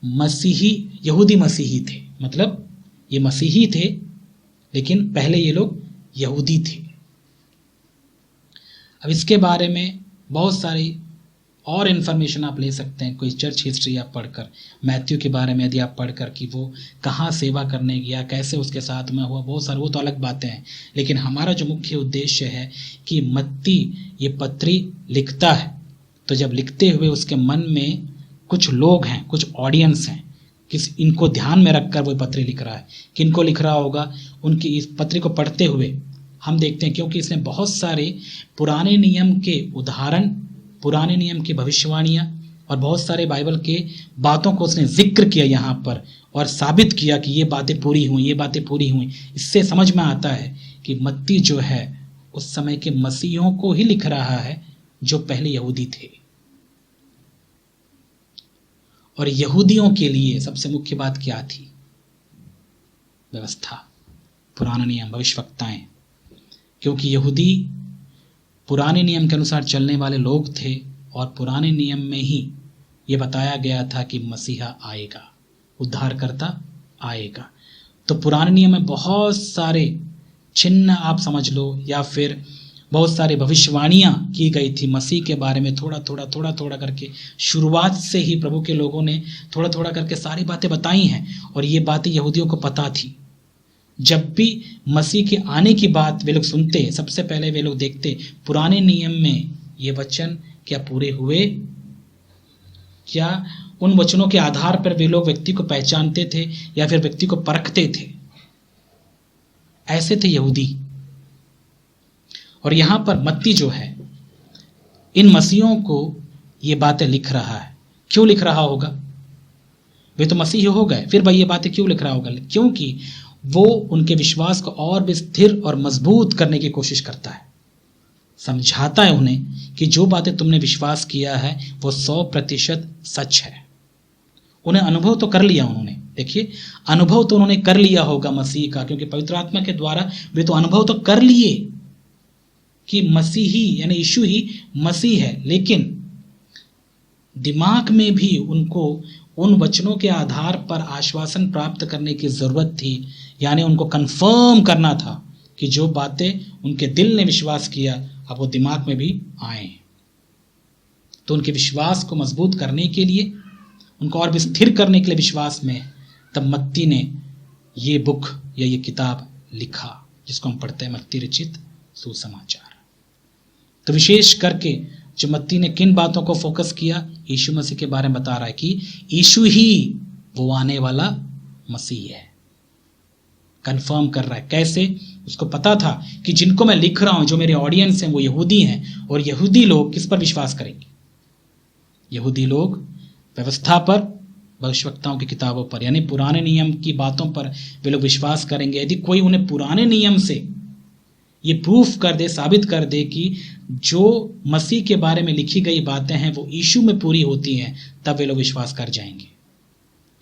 मसीही, यहूदी मसीही थे। मतलब ये मसीही थे लेकिन पहले ये लोग यहूदी थे। अब इसके बारे में बहुत सारी और इन्फॉर्मेशन आप ले सकते हैं, कोई चर्च हिस्ट्री आप पढ़कर, मैथ्यू के बारे में यदि आप पढ़कर कि वो कहाँ सेवा करने गया, कैसे उसके साथ में हुआ, बहुत सारे, वो तो अलग बातें हैं। लेकिन हमारा जो मुख्य उद्देश्य है कि मत्ती ये पत्री लिखता है, तो जब लिखते हुए उसके मन में कुछ लोग हैं, कुछ ऑडियंस हैं, इनको ध्यान में रखकर वो पत्री लिख रहा है। किनको लिख रहा होगा? उनकी इस पत्री को पढ़ते हुए हम देखते हैं, क्योंकि इसने बहुत सारे पुराने नियम के उदाहरण, पुराने नियम की भविष्यवाणियाँ और बहुत सारे बाइबल के बातों को उसने जिक्र किया यहाँ पर और साबित किया कि ये बातें पूरी हुई, ये बातें पूरी हुई। इससे समझ में आता है कि मत्ती जो है उस समय के मसीहों को ही लिख रहा है जो पहले यहूदी थे। और यहूदियों के लिए सबसे मुख्य बात क्या थी? व्यवस्था, पुराना नियम, भविष्यवक्ताएं। क्योंकि यहूदी पुराने नियम के अनुसार चलने वाले लोग थे और पुराने नियम में ही ये बताया गया था कि मसीहा आएगा, उद्धारकर्ता आएगा। तो पुराने नियम में बहुत सारे चिन्ह आप समझ लो या फिर बहुत सारी भविष्यवाणियां की गई थी मसीह के बारे में। थोड़ा थोड़ा करके शुरुआत से ही प्रभु के लोगों ने थोड़ा थोड़ा करके सारी बातें बताई हैं और ये बातें यहूदियों को पता थी। जब भी मसीह के आने की बात वे लोग सुनते, सबसे पहले वे लोग देखते पुराने नियम में ये वचन क्या पूरे हुए, क्या उन वचनों के आधार पर वे लोग व्यक्ति को पहचानते थे या फिर व्यक्ति को परखते थे। ऐसे थे यहूदी। और यहां पर मत्ती जो है इन मसीहों को ये बातें लिख रहा है। क्यों लिख रहा होगा? वे तो मसीह हो गए, फिर भाई ये बातें क्यों लिख रहा होगा? क्योंकि वो उनके विश्वास को और भी स्थिर और मजबूत करने की कोशिश करता है। समझाता है उन्हें कि जो बातें तुमने विश्वास किया है वो 100% सच है। उन्हें अनुभव तो कर लिया उन्होंने। देखिए, अनुभव तो उन्होंने कर लिया होगा मसीह का, क्योंकि पवित्र आत्मा के द्वारा वे तो अनुभव तो कर लिए कि मसीह ही यानी यीशु ही मसीह है। लेकिन दिमाग में भी उनको उन वचनों के आधार पर आश्वासन प्राप्त करने की जरूरत थी, यानी उनको कंफर्म करना था कि जो बातें उनके दिल ने विश्वास किया अब वो दिमाग में भी आए। तो उनके विश्वास को मजबूत करने के लिए, उनको और भी स्थिर करने के लिए विश्वास में, तब मत्ती ने ये बुक या ये किताब लिखा जिसको हम पढ़ते हैं मत्ती रचित सुसमाचार। तो विशेष करके जो मत्ती ने किन बातों को फोकस किया? यीशु मसीह के बारे में बता रहा है कि यीशु ही वो आने वाला मसीह है। कंफर्म कर रहा है। कैसे? उसको पता था कि जिनको मैं लिख रहा हूं, जो मेरे ऑडियंस हैं, वो यहूदी हैं और यहूदी लोग किस पर विश्वास करेंगे? यहूदी लोग व्यवस्था पर, भविष्यवक्ताओं की किताबों पर, यानी पुराने नियम की बातों पर वे लोग विश्वास करेंगे। यदि कोई उन्हें पुराने नियम से ये प्रूफ कर दे, साबित कर दे कि जो मसीह के बारे में लिखी गई बातें हैं वो यीशु में पूरी होती हैं, तब वे लोग विश्वास कर जाएंगे।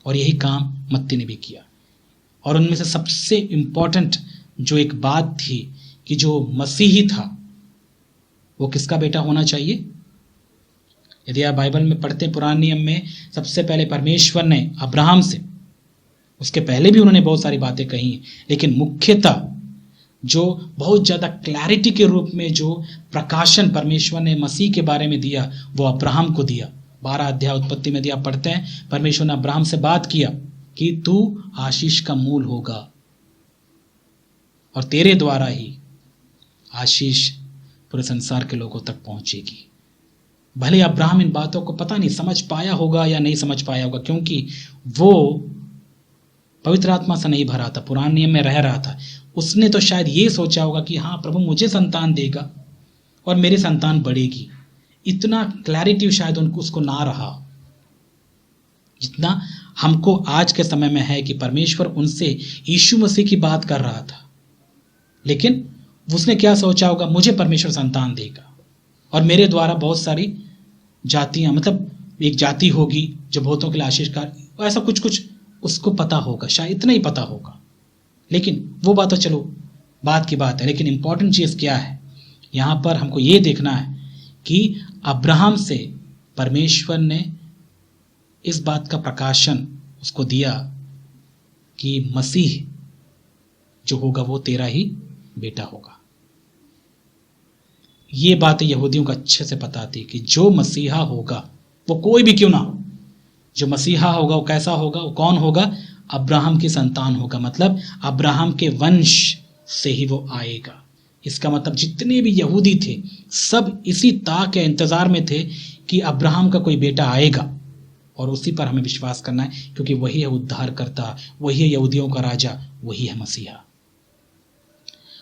और यही काम मत्ती ने भी किया। और उनमें से सबसे इंपॉर्टेंट जो एक बात थी कि जो मसीही था वो किसका बेटा होना चाहिए? यदि आप बाइबल में पढ़ते हैं पुराने नियम में, सबसे पहले परमेश्वर ने अब्राहम से, उसके पहले भी उन्होंने बहुत सारी बातें कही, लेकिन मुख्यतः जो बहुत ज़्यादा क्लैरिटी के रूप में जो प्रकाशन परमेश्वर ने मसीह के बारे में दिया वो अब्राहम को दिया। 12 अध्याय उत्पत्ति में दिया पढ़ते हैं, परमेश्वर ने अब्राहम से बात किया कि तू आशीष का मूल होगा और तेरे द्वारा ही आशीष पूरे संसार के लोगों तक पहुंचेगी। भले अब्राहम इन बातों को पता नहीं समझ पाया होगा या नहीं समझ पाया होगा, क्योंकि वो पवित्र आत्मा से नहीं भरा था, पुराने नियम में रह रहा था। उसने तो शायद ये सोचा होगा कि हाँ, प्रभु मुझे संतान देगा और मेरी संतान बढ़ेगी। इतना क्लैरिटी शायद उसको ना रहा जितना हमको आज के समय में है कि परमेश्वर उनसे यीशु मसीह की बात कर रहा था। लेकिन उसने क्या सोचा होगा? मुझे परमेश्वर संतान देगा और मेरे द्वारा बहुत सारी जातियां, मतलब एक जाति होगी जो बहुतों के लिए आशीषकार, ऐसा कुछ कुछ उसको पता होगा, शायद इतना ही पता होगा। लेकिन वो बात तो चलो बात की बात है, लेकिन इंपॉर्टेंट चीज़ क्या है यहाँ पर हमको ये देखना है कि अब्राहम से परमेश्वर ने इस बात का प्रकाशन उसको दिया कि मसीह जो होगा वो तेरा ही बेटा होगा। ये बातें यहूदियों को अच्छे से पता थी कि जो मसीहा होगा वो कोई भी क्यों ना हो, जो मसीहा होगा वो कैसा होगा, वो कौन होगा? अब्राहम की संतान होगा, मतलब अब्राहम के वंश से ही वो आएगा। इसका मतलब जितने भी यहूदी थे सब इसी ताक या इंतजार में थे कि अब्राहम का कोई बेटा आएगा और उसी पर हमें विश्वास करना है, क्योंकि वही है उद्धार करता, वही है यहूदियों का राजा, वही है मसीहा।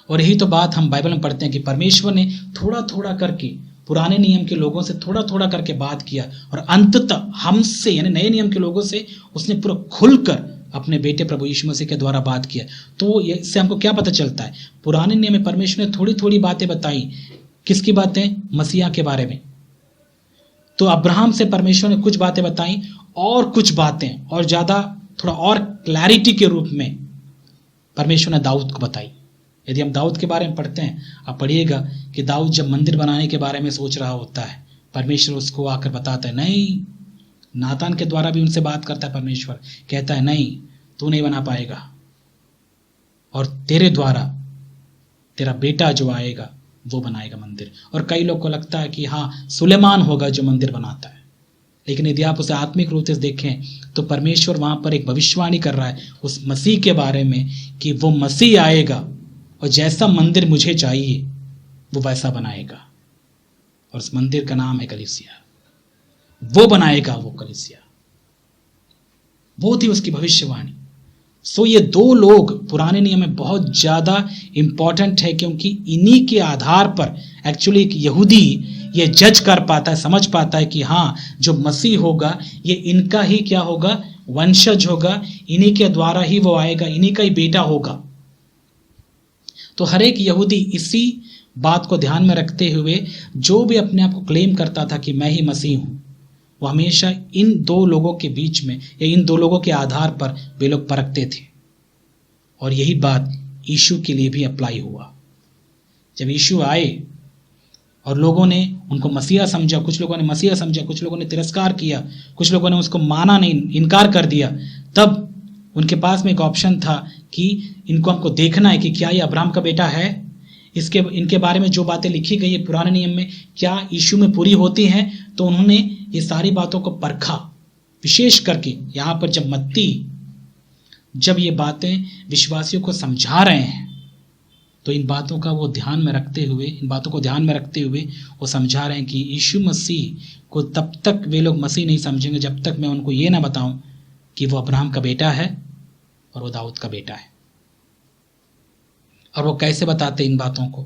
और यही तो बात हम बाइबल में पढ़ते हैं कि परमेश्वर ने थोड़ा थोड़ा करके पुराने नियम के लोगों से थोड़ा थोड़ा करके बात किया और अंततः हमसे यानी नए नियम के लोगों से उसने पूरा खुलकर अपने बेटे प्रभु यीशु मसीह के द्वारा बात किया। तो इससे हमको क्या पता चलता है? पुराने नियम में परमेश्वर ने थोड़ी थोड़ी बातें बताई। किसकी बातें? मसीहा के बारे में। तो अब्राहम से परमेश्वर ने कुछ बातें बताई और कुछ बातें और ज्यादा थोड़ा और क्लैरिटी के रूप में परमेश्वर ने दाऊद को बताई। यदि हम दाऊद के बारे में पढ़ते हैं, आप पढ़िएगा कि दाऊद जब मंदिर बनाने के बारे में सोच रहा होता है, परमेश्वर उसको आकर बताता है, नहीं, नातान के द्वारा भी उनसे बात करता है। परमेश्वर कहता है, नहीं, तू नहीं बना पाएगा, और तेरे द्वारा तेरा बेटा जो आएगा वो बनाएगा मंदिर। और कई लोग को लगता है कि हाँ, सुलेमान होगा जो मंदिर बनाता है, लेकिन यदि आप उसे आत्मिक रूप से देखें तो परमेश्वर वहां पर एक भविष्यवाणी कर रहा है उस मसीह के बारे में कि वो मसीह आएगा और जैसा मंदिर मुझे चाहिए वो वैसा बनाएगा, और उस मंदिर का नाम है कलीसिया। वो बनाएगा वो कलीसिया। वो थी उसकी भविष्यवाणी। सो ये दो लोग पुराने नियम में बहुत ज्यादा इंपॉर्टेंट है, क्योंकि इन्हीं के आधार पर एक्चुअली एक यहूदी ये जज कर पाता है, समझ पाता है कि हाँ, जो मसीह होगा ये इनका ही क्या होगा, वंशज होगा, इन्हीं के द्वारा ही वो आएगा, इन्हीं का ही बेटा होगा। तो हर एक यहूदी इसी बात को ध्यान में रखते हुए जो भी अपने आप को क्लेम करता था कि मैं ही मसीह हूं, वो हमेशा इन दो लोगों के बीच में या इन दो लोगों के आधार पर वे लोग परखते थे। और यही बात यीशु के लिए भी अप्लाई हुआ। जब यीशु आए और लोगों ने उनको मसीहा समझा, कुछ लोगों ने मसीहा समझा, कुछ लोगों ने तिरस्कार किया, कुछ लोगों ने उसको माना नहीं, इनकार कर दिया, तब उनके पास में एक ऑप्शन था कि इनको हमको देखना है कि क्या ये अब्राहम का बेटा है, इनके बारे में जो बातें लिखी गई है पुराने नियम में क्या यीशु में पूरी होती हैं। तो उन्होंने ये सारी बातों को परखा। विशेष करके यहाँ पर जब मत्ती जब ये बातें विश्वासियों को समझा रहे हैं, तो इन बातों को ध्यान में रखते हुए वो समझा रहे हैं कि यीशु मसीह को तब तक वे लोग मसीह नहीं समझेंगे जब तक मैं उनको ये ना बताऊं कि वो अब्राहम का बेटा है और वो दाऊद का बेटा है। और वो कैसे बताते इन बातों को,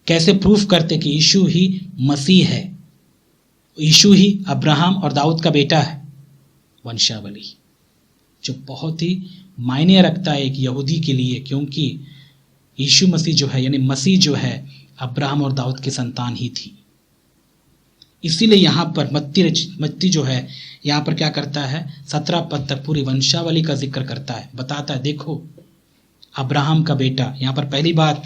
कैसे प्रूफ करते कि यीशु ही मसीह है, यीशु ही अब्राहम और दाऊद का बेटा है। वंशावली जो बहुत ही मायने रखता है एक यहूदी के लिए, क्योंकि यीशु मसीह जो है यानी मसीह जो है अब्राहम और दाऊद की संतान ही थी। इसीलिए यहाँ पर मत्ती जो है यहाँ पर क्या करता है, 17 पद तक पूरी वंशावली का जिक्र करता है, बताता है देखो अब्राहम का बेटा। यहाँ पर पहली बात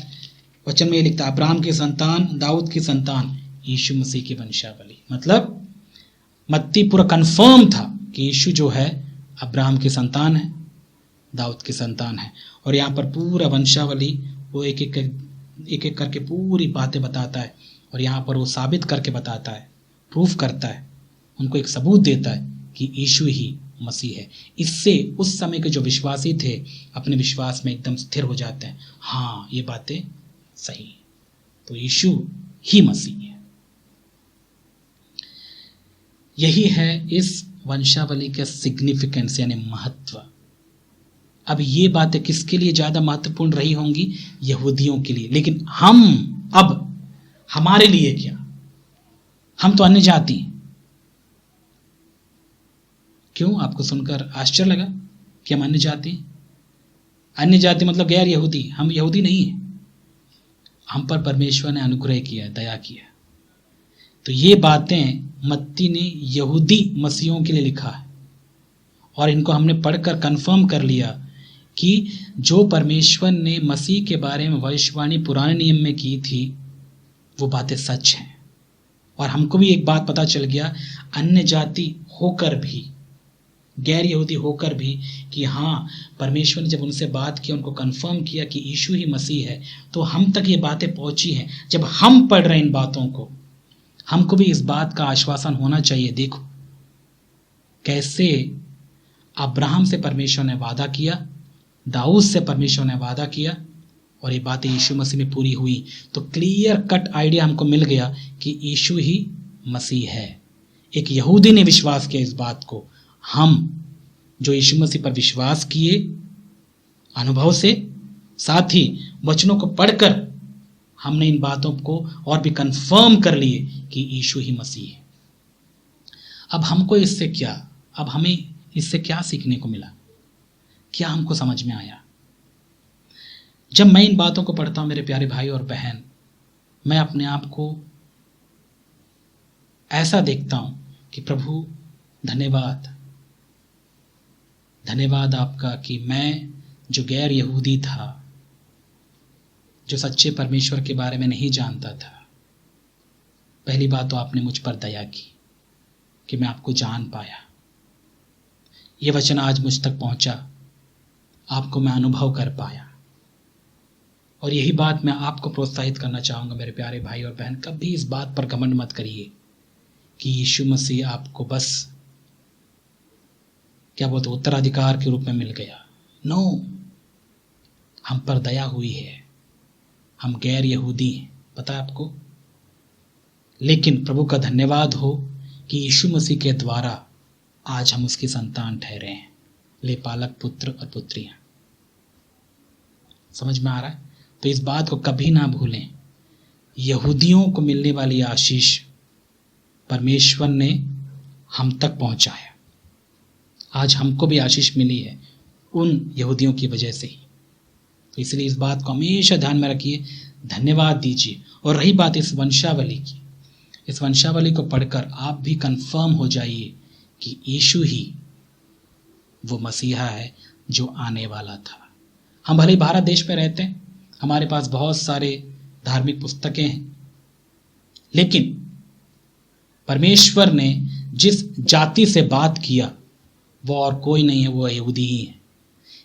वचन में ये लिखता है, अब्राहम की संतान, दाऊद की संतान, यीशु मसीह की वंशावली। मतलब मत्ती पूरा कंफर्म था कि यीशु जो है अब्राहम की संतान है, दाऊद की संतान है। और यहाँ पर पूरा वंशावली वो एक एक करके पूरी बातें बताता है, और यहाँ पर वो साबित करके बताता है, प्रूफ करता है, उनको एक सबूत देता है कि यीशु ही मसीह है। इससे उस समय के जो विश्वासी थे अपने विश्वास में एकदम स्थिर हो जाते हैं, हाँ ये बातें सही, तो यीशु ही मसीह है। यही है इस वंशावली का सिग्निफिकेंस यानी महत्व। अब ये बातें किसके लिए ज्यादा महत्वपूर्ण रही होंगी? यहूदियों के लिए। लेकिन हम अब हमारे लिए क्या? हम तो अन्य जाति हैं। क्यों? आपको सुनकर आश्चर्य लगा कि हम अन्य जाति हैं? अन्य जाति मतलब गैर यहूदी। हम यहूदी नहीं हैं। हम पर परमेश्वर ने अनुग्रह किया, दया किया। तो ये बातें मत्ती ने यहूदी मसीहों के लिए लिखा है, और इनको हमने पढ़कर कंफर्म कर लिया कि जो परमेश्वर ने मसीह के बारे में भविष्यवाणी पुराने नियम में की थी वो बातें सच हैं। और हमको भी एक बात पता चल गया, अन्य जाति होकर भी, गैर यहूदी होकर भी, कि हाँ परमेश्वर ने जब उनसे बात की, उनको कंफर्म किया कि यीशु ही मसीह है, तो हम तक ये बातें पहुंची हैं। जब हम पढ़ रहे हैं इन बातों को, हमको भी इस बात का आश्वासन होना चाहिए। देखो कैसे अब्राहम से परमेश्वर ने वादा किया, दाऊद से परमेश्वर ने वादा किया, और ये बातें यीशु मसीह में पूरी हुई। तो क्लियर कट आइडिया हमको मिल गया कि यीशु ही मसीह है। एक यहूदी ने विश्वास किया इस बात को, हम जो यीशु मसीह पर विश्वास किए अनुभव से, साथ ही वचनों को पढ़कर हमने इन बातों को और भी कंफर्म कर लिए कि यीशु ही मसीह है। अब हमको इससे क्या, अब हमें इससे क्या सीखने को मिला, क्या हमको समझ में आया? जब मैं इन बातों को पढ़ता हूं मेरे प्यारे भाई और बहन, मैं अपने आप को ऐसा देखता हूं कि प्रभु धन्यवाद, धन्यवाद आपका कि मैं जो गैर यहूदी था, जो सच्चे परमेश्वर के बारे में नहीं जानता था, पहली बात तो आपने मुझ पर दया की कि मैं आपको जान पाया। ये वचन आज मुझ तक पहुंचा, आपको मैं अनुभव कर पाया। और यही बात मैं आपको प्रोत्साहित करना चाहूँगा मेरे प्यारे भाई और बहन, कभी इस बात पर घमंड मत करिए कि यीशु मसीह आपको बस क्या बोलते उत्तराधिकार के रूप में मिल गया। नो, हम पर दया हुई है, हम गैर यहूदी हैं, पता है आपको। लेकिन प्रभु का धन्यवाद हो कि यीशु मसीह के द्वारा आज हम उसकी संतान ठहरे हैं, ले पालक पुत्र और पुत्रियां। समझ में आ रहा है? तो इस बात को कभी ना भूलें, यहूदियों को मिलने वाली आशीष परमेश्वर ने हम तक पहुंचाया। आज हमको भी आशीष मिली है उन यहूदियों की वजह से ही। तो इसलिए इस बात को हमेशा ध्यान में रखिए, धन्यवाद दीजिए। और रही बात इस वंशावली की, इस वंशावली को पढ़कर आप भी कंफर्म हो जाइए कि यीशु ही वो मसीहा है जो आने वाला था। हम भले भारत देश में रहते हैं, हमारे पास बहुत सारे धार्मिक पुस्तकें हैं, लेकिन परमेश्वर ने जिस जाति से बात किया वो और कोई नहीं है, वो यहूदी ही है।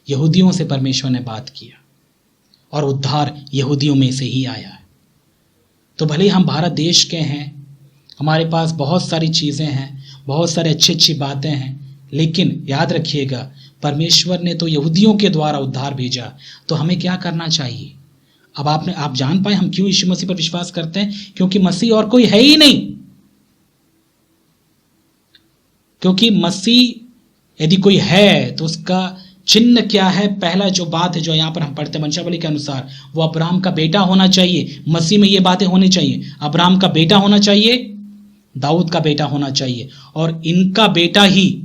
यहूदियों से परमेश्वर ने बात किया और उद्धार यहूदियों में से ही आया है। तो भले हम भारत देश के हैं, हमारे पास बहुत सारी चीज़ें हैं, बहुत सारी अच्छी अच्छी बातें हैं, लेकिन याद रखिएगा परमेश्वर ने तो यहूदियों के द्वारा उद्धार भेजा। तो हमें क्या करना चाहिए? अब आप जान पाए हम क्यों यीशु मसीह पर विश्वास करते हैं? क्योंकि मसीह और कोई है ही नहीं। क्योंकि मसीह यदि कोई है तो उसका चिन्ह क्या है? पहला जो बात है जो यहाँ पर हम पढ़ते हैं वंशावली के अनुसार, वो अब्राहम का बेटा होना चाहिए। मसीह में ये बातें होनी चाहिए, अब्राहम का बेटा होना चाहिए, दाऊद का बेटा होना चाहिए, और इनका बेटा ही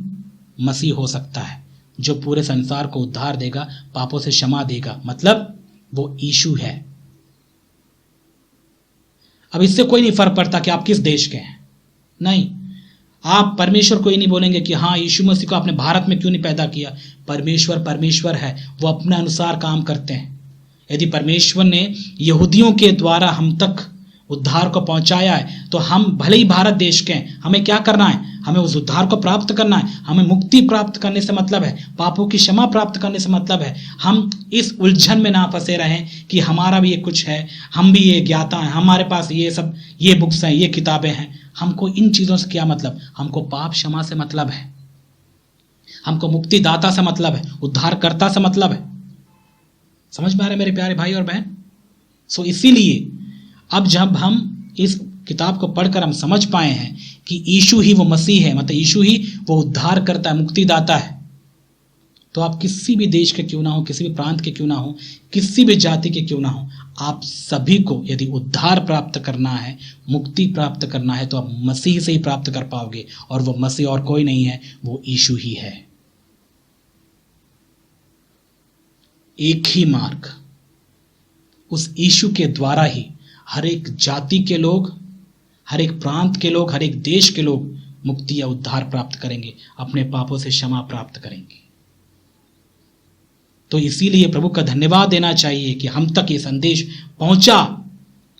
मसीह हो सकता है जो पूरे संसार को उद्धार देगा, पापों से क्षमा देगा। मतलब वो यीशु है। अब इससे कोई नहीं फर्क पड़ता कि आप किस देश के हैं, नहीं। आप परमेश्वर को ही नहीं बोलेंगे कि हाँ यीशु मसीह को आपने भारत में क्यों नहीं पैदा किया। परमेश्वर है, वो अपने अनुसार काम करते हैं। यदि परमेश्वर ने यहूदियों के द्वारा हम तक उद्धार को पहुंचाया है तो हम भले ही भारत देश के हैं, हमें क्या करना है? हमें उस उद्धार को प्राप्त करना है। हमें मुक्ति प्राप्त करने से मतलब है, पापों की क्षमा प्राप्त करने से मतलब है, हम इस उलझन में ना फंसे रहें कि हमारा भी ये कुछ है, हम भी ये ज्ञाता हैं, हमारे पास ये सब ये बुक्स हैं, ये किताबें हैं। हमको इन चीज़ों से क्या मतलब? हमको पाप क्षमा से मतलब है, हमको मुक्तिदाता से मतलब है, उद्धारकर्ता से मतलब है। समझ में आ रहा है मेरे प्यारे भाई और बहन? सो इसीलिए अब जब हम इस किताब को पढ़कर हम समझ पाए हैं कि यीशु ही वो मसीह है, मतलब यीशु ही वो उद्धार करता है, मुक्तिदाता है, तो आप किसी भी देश के क्यों ना हो, किसी भी प्रांत के क्यों ना हो, किसी भी जाति के क्यों ना हो, आप सभी को यदि उद्धार प्राप्त करना है, मुक्ति प्राप्त करना है, तो आप मसीह से ही प्राप्त कर पाओगे। और वो मसीह और कोई नहीं है, वो यीशु ही है। एक ही मार्ग, उस यीशु के द्वारा ही हर एक जाति के लोग, हर एक प्रांत के लोग, हर एक देश के लोग मुक्ति या उद्धार प्राप्त करेंगे, अपने पापों से क्षमा प्राप्त करेंगे। तो इसीलिए प्रभु का धन्यवाद देना चाहिए कि हम तक ये संदेश पहुंचा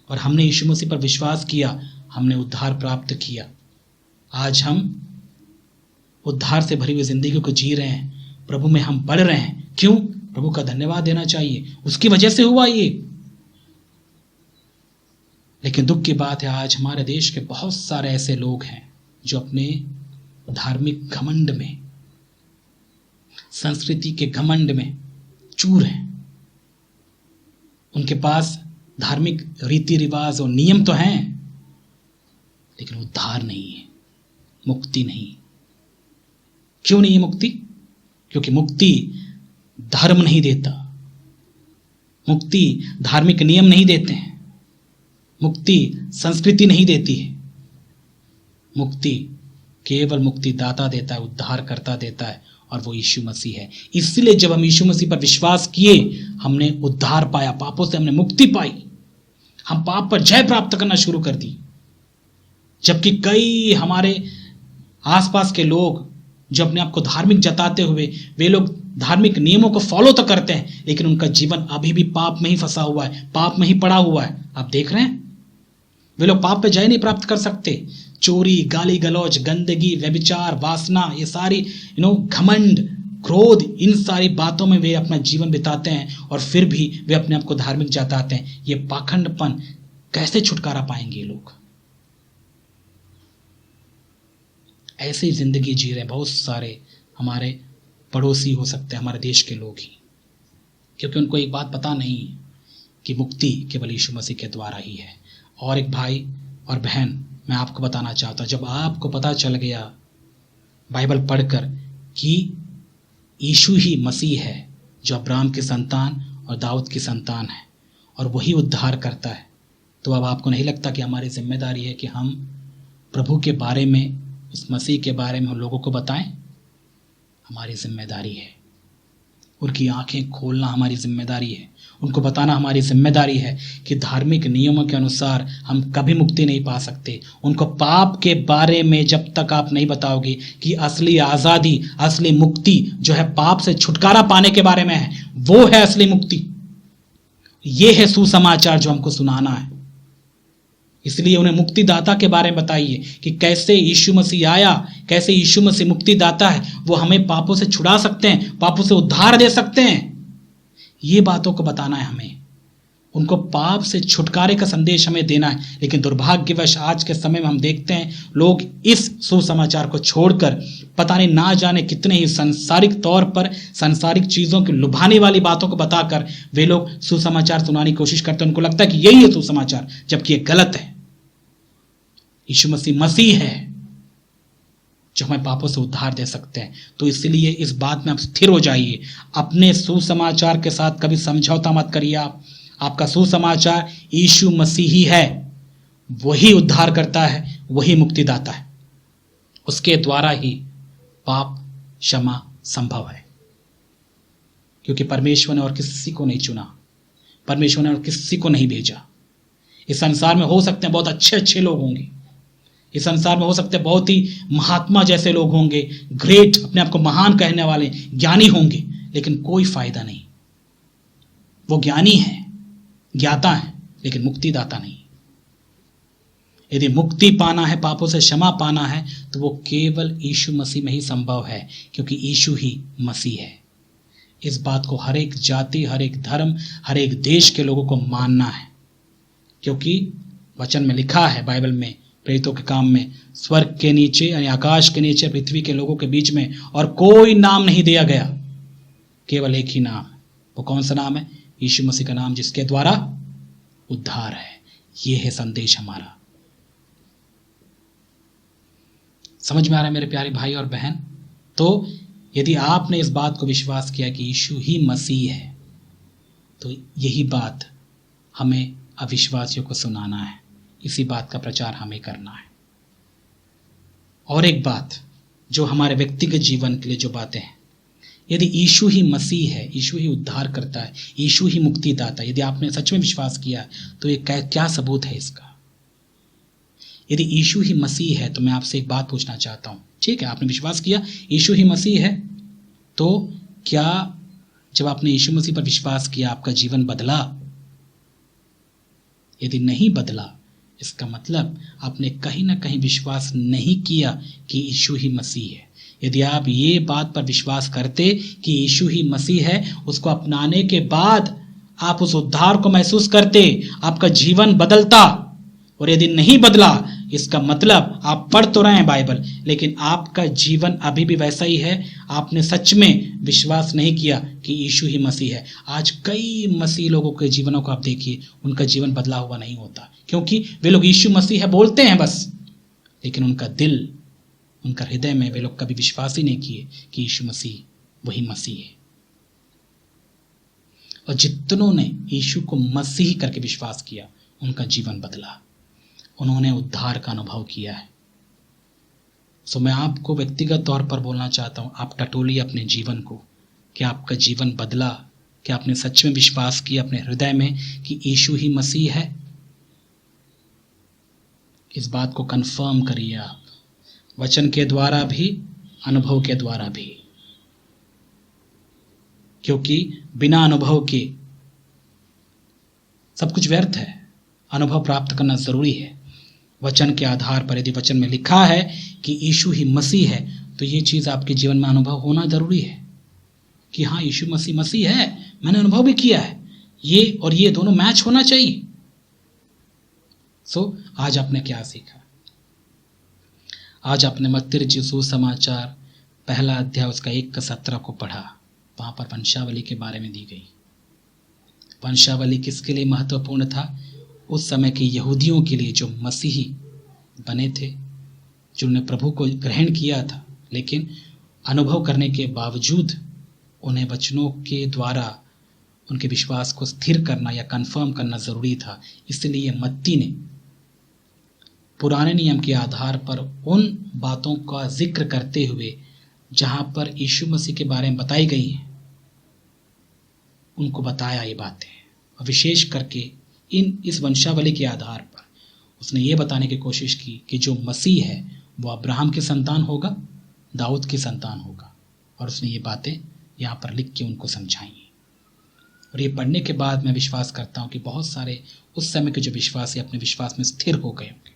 और हमने यीशु मसीह पर विश्वास किया, हमने उद्धार प्राप्त किया। आज हम उद्धार से भरी हुई जिंदगी को जी रहे हैं, प्रभु में हम बढ़ रहे हैं। क्यों? प्रभु का धन्यवाद देना चाहिए, उसकी वजह से हुआ ये। लेकिन दुख की बात है, आज हमारे देश के बहुत सारे ऐसे लोग हैं जो अपने धार्मिक घमंड में, संस्कृति के घमंड में चूर हैं। उनके पास धार्मिक रीति रिवाज और नियम तो हैं, लेकिन उद्धार नहीं है, मुक्ति नहीं। क्यों नहीं है मुक्ति? क्योंकि मुक्ति धर्म नहीं देता, मुक्ति धार्मिक नियम नहीं देते हैं, मुक्ति संस्कृति नहीं देती है, मुक्ति केवल मुक्तिदाता देता है, उद्धारकर्ता देता है, और वो यीशु मसीह है। इसलिए जब हम यीशु मसीह पर विश्वास किए, हमने उद्धार पाया, पापों से हमने मुक्ति पाई, हम पाप पर जय प्राप्त करना शुरू कर दी। जबकि कई हमारे आसपास के लोग जो अपने आप को धार्मिक जताते हुए, वे लोग धार्मिक नियमों को फॉलो तो करते हैं, लेकिन उनका जीवन अभी भी पाप में ही फंसा हुआ है, पाप में ही पड़ा हुआ है। आप देख रहे हैं, वे लोग पाप पे जय नहीं प्राप्त कर सकते। चोरी, गाली गलौज, गंदगी, व्यभिचार, वासना, ये सारी घमंड, क्रोध, इन सारी बातों में वे अपना जीवन बिताते हैं, और फिर भी वे अपने आप को धार्मिक जताते हैं। ये पाखंडपन, कैसे छुटकारा पाएंगे लोग? ऐसे ही जिंदगी जी रहे बहुत सारे हमारे पड़ोसी, हो सकते हैं हमारे देश के लोग ही, क्योंकि उनको एक बात पता नहीं कि मुक्ति केवल यीशु मसीह के द्वारा ही है। और एक भाई और बहन, मैं आपको बताना चाहता हूं, जब आपको पता चल गया बाइबल पढ़कर कि यीशु ही मसीह है जो अब्राहम की संतान और दाऊद की संतान है, और वही उद्धार करता है, तो अब आपको नहीं लगता कि हमारी जिम्मेदारी है कि हम प्रभु के बारे में, उस मसीह के बारे में हम लोगों को बताएं? हमारी जिम्मेदारी है। उनकी आंखें खोलना हमारी जिम्मेदारी है, उनको बताना हमारी जिम्मेदारी है कि धार्मिक नियमों के अनुसार हम कभी मुक्ति नहीं पा सकते। उनको पाप के बारे में जब तक आप नहीं बताओगे कि असली आज़ादी, असली मुक्ति जो है पाप से छुटकारा पाने के बारे में है, वो है असली मुक्ति। ये है सुसमाचार जो हमको सुनाना है। इसलिए उन्हें मुक्तिदाता के बारे में बताइए कि कैसे यीशु मसीह आया, कैसे यीशु मसीह मुक्तिदाता है, वो हमें पापों से छुड़ा सकते हैं, पापों से उद्धार दे सकते हैं। ये बातों को बताना है हमें, उनको पाप से छुटकारे का संदेश हमें देना है। लेकिन दुर्भाग्यवश आज के समय में हम देखते हैं लोग इस सुसमाचार को छोड़कर पता नहीं ना जाने कितने ही सांसारिक तौर पर सांसारिक चीज़ों की लुभाने वाली बातों को बताकर वे लोग सुसमाचार सुनाने की कोशिश करते हैं। उनको लगता है कि यही है सुसमाचार, जबकि ये गलत है। यीशु मसीह मसीह है जो हमें पापों से उद्धार दे सकते हैं। तो इसलिए इस बात में आप स्थिर हो जाइए, अपने सुसमाचार के साथ कभी समझौता मत करिए। आपका सुसमाचार यीशु मसीह ही है, वही उद्धार करता है, वही मुक्तिदाता है। उसके द्वारा ही पाप क्षमा संभव है, क्योंकि परमेश्वर ने और किसी को नहीं चुना, परमेश्वर ने और किसी को नहीं भेजा। इस संसार में हो सकते हैं बहुत अच्छे अच्छे लोग होंगे, इस संसार में हो सकते हैं बहुत ही महात्मा जैसे लोग होंगे, ग्रेट, अपने आप को महान कहने वाले ज्ञानी होंगे, लेकिन कोई फायदा नहीं। वो ज्ञानी है, ज्ञाता है, लेकिन मुक्तिदाता नहीं। यदि मुक्ति पाना है, पापों से क्षमा पाना है, तो वो केवल यीशु मसीह में ही संभव है, क्योंकि यीशु ही मसीह है। इस बात को हर एक जाति, हर एक धर्म, हर एक देश के लोगों को मानना है, क्योंकि वचन में लिखा है बाइबल में, प्रेरितों के काम में, स्वर्ग के नीचे यानी आकाश के नीचे पृथ्वी के लोगों के बीच में और कोई नाम नहीं दिया गया, केवल एक ही नाम। वो कौन सा नाम है? यीशु मसीह का नाम, जिसके द्वारा उद्धार है। ये है संदेश हमारा। समझ में आ रहा है मेरे प्यारे भाई और बहन? तो यदि आपने इस बात को विश्वास किया कि यीशु ही मसीह है, तो यही बात हमें अविश्वासियों को सुनाना है, इसी बात का प्रचार हमें करना है। और एक बात जो हमारे व्यक्तिगत जीवन के लिए जो बातें हैं, यदि यीशु ही मसीह है, यीशु ही उद्धार करता है, यीशु ही मुक्तिदाता, यदि आपने सच में विश्वास किया तो ये क्या सबूत है इसका? यदि यीशु ही मसीह है तो मैं आपसे एक बात पूछना चाहता हूं। ठीक है, आपने विश्वास किया यीशु ही मसीह है, तो क्या जब आपने यीशु मसीह पर विश्वास किया आपका जीवन बदला? यदि नहीं बदला, इसका मतलब आपने कहीं ना कहीं विश्वास नहीं किया कि यीशु ही मसीह है। यदि आप ये बात पर विश्वास करते कि यीशु ही मसीह है, उसको अपनाने के बाद आप उस उद्धार को महसूस करते, आपका जीवन बदलता। और यदि नहीं बदला, इसका मतलब आप पढ़ तो रहे हैं बाइबल, लेकिन आपका जीवन अभी भी वैसा ही है। आपने सच में विश्वास नहीं किया कि यीशु ही मसीह है। आज कई मसीह लोगों के जीवनों को आप देखिए, उनका जीवन बदला हुआ नहीं होता, क्योंकि वे लोग यीशु मसीह है बोलते हैं बस, लेकिन उनका दिल, उनका हृदय में वे लोग कभी विश्वास ही नहीं किए कि यीशु मसीह वही मसीह है। और जितनों ने यीशु को मसीह करके विश्वास किया, उनका जीवन बदला, उन्होंने उद्धार का अनुभव किया है। सो मैं आपको व्यक्तिगत तौर पर बोलना चाहता हूँ, आप टटोलिए अपने जीवन को। क्या आपका जीवन बदला? क्या आपने सच में विश्वास किया अपने हृदय में कि यीशु ही मसीह है? इस बात को कंफर्म करिए आप, वचन के द्वारा भी, अनुभव के द्वारा भी, क्योंकि बिना अनुभव के सब कुछ व्यर्थ है। अनुभव प्राप्त करना जरूरी है। वचन के आधार पर यदि वचन में लिखा है कि यीशु ही मसीह है, तो ये चीज आपके जीवन में अनुभव होना जरूरी है कि हाँ, यीशु मसीह मसीह है, मैंने अनुभव भी किया है। ये और ये दोनों मैच होना चाहिए। सो आज आपने क्या सीखा? आज आपने मत्ती रचित सुसमाचार पहला अध्याय उसका 1-17 को पढ़ा। वहां पर वंशावली के बारे में दी गई। वंशावली किसके लिए महत्वपूर्ण था? उस समय के यहूदियों के लिए जो मसीही बने थे, जिन्होंने प्रभु को ग्रहण किया था, लेकिन अनुभव करने के बावजूद उन्हें वचनों के द्वारा उनके विश्वास को स्थिर करना या कंफर्म करना जरूरी था। इसलिए मत्ती ने पुराने नियम के आधार पर उन बातों का जिक्र करते हुए जहां पर यीशु मसीह के बारे में बताई गई हैं, उनको बताया ये बातें। और विशेष करके इस वंशावली के आधार पर उसने ये बताने की कोशिश की कि जो मसीह है वो अब्राहम के संतान होगा, दाऊद की संतान होगा। और उसने ये बातें यहाँ पर लिख के उनको समझाई। और ये पढ़ने के बाद मैं विश्वास करता हूँ कि बहुत सारे उस समय के जो विश्वासी अपने विश्वास में स्थिर हो गए होंगे।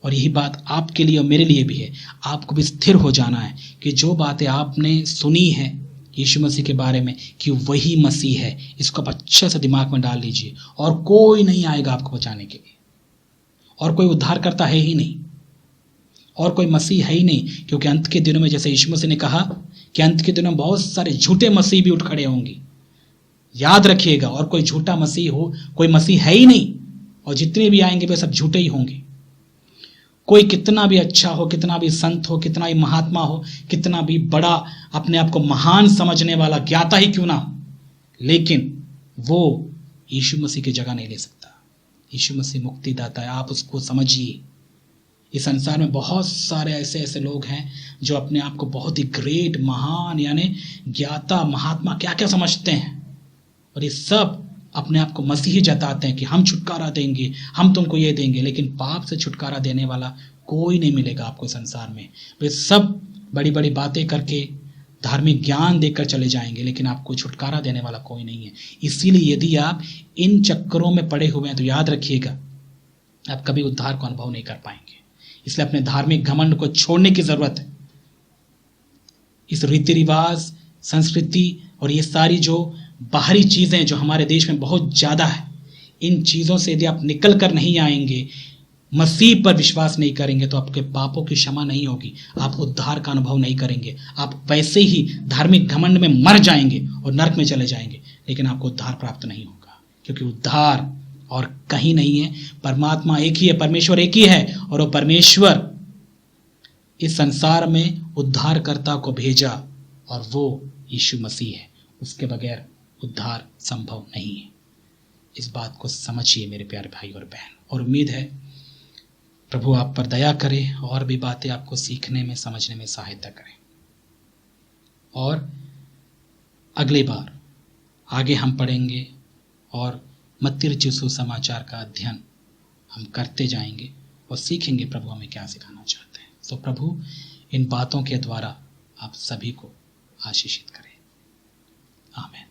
और यही बात आपके लिए और मेरे लिए भी है। आपको भी स्थिर हो जाना है कि जो बातें आपने सुनी है यीशु मसीह के बारे में कि वही मसीह है, इसको आप अच्छे से दिमाग में डाल लीजिए। और कोई नहीं आएगा आपको बचाने के लिए, और कोई उद्धार करता है ही नहीं, और कोई मसीह है ही नहीं। क्योंकि अंत के दिनों में, जैसे यीशु मसीह ने कहा कि अंत के दिनों में बहुत सारे झूठे मसीह भी उठ खड़े होंगे। याद रखिएगा, और कोई झूठा मसीह हो, कोई मसीह है ही नहीं। और जितने भी आएंगे वे सब झूठे ही होंगे। कोई कितना भी अच्छा हो, कितना भी संत हो, कितना भी महात्मा हो, कितना भी बड़ा अपने आप को महान समझने वाला ज्ञाता ही क्यों ना हो, लेकिन वो यीशु मसीह की जगह नहीं ले सकता। यीशु मसीह मुक्तिदाता है, आप उसको समझिए। इस संसार में बहुत सारे ऐसे ऐसे लोग हैं जो अपने आप को बहुत ही ग्रेट, महान, यानी ज्ञाता, महात्मा क्या क्या समझते हैं। और ये सब अपने आप को मसीही जताते हैं कि हम छुटकारा देंगे, हम तुमको ये देंगे। लेकिन पाप से छुटकारा देने वाला कोई नहीं मिलेगा आपको संसार में। वे सब बड़ी बड़ी बातें करके धार्मिक ज्ञान देकर चले जाएंगे, लेकिन आपको छुटकारा देने वाला कोई नहीं है। इसीलिए यदि आप इन चक्करों में पड़े हुए हैं तो याद रखिएगा, आप कभी उद्धार को अनुभव नहीं कर पाएंगे। इसलिए अपने धार्मिक घमंड को छोड़ने की जरूरत है। इस रीति रिवाज, संस्कृति और ये सारी जो बाहरी चीजें जो हमारे देश में बहुत ज्यादा है, इन चीजों से यदि आप निकल कर नहीं आएंगे, मसीह पर विश्वास नहीं करेंगे, तो आपके पापों की क्षमा नहीं होगी, आप उद्धार का अनुभव नहीं करेंगे। आप वैसे ही धार्मिक घमंड में मर जाएंगे और नरक में चले जाएंगे, लेकिन आपको उद्धार प्राप्त नहीं होगा। क्योंकि उद्धार और कहीं नहीं है, परमात्मा एक ही है, परमेश्वर एक ही है। और वो परमेश्वर इस संसार में उद्धारकर्ता को भेजा और वो यीशु मसीह है। उसके बगैर उद्धार संभव नहीं है। इस बात को समझिए मेरे प्यारे भाई और बहन। और उम्मीद है प्रभु आप पर दया करे और भी बातें आपको सीखने में, समझने में सहायता करें। और अगली बार आगे हम पढ़ेंगे और मत्ती रचित सुसमाचार का अध्ययन हम करते जाएंगे और सीखेंगे प्रभु हमें क्या सिखाना चाहते हैं। तो प्रभु इन बातों के द्वारा आप सभी को आशीषित करें। आमीन।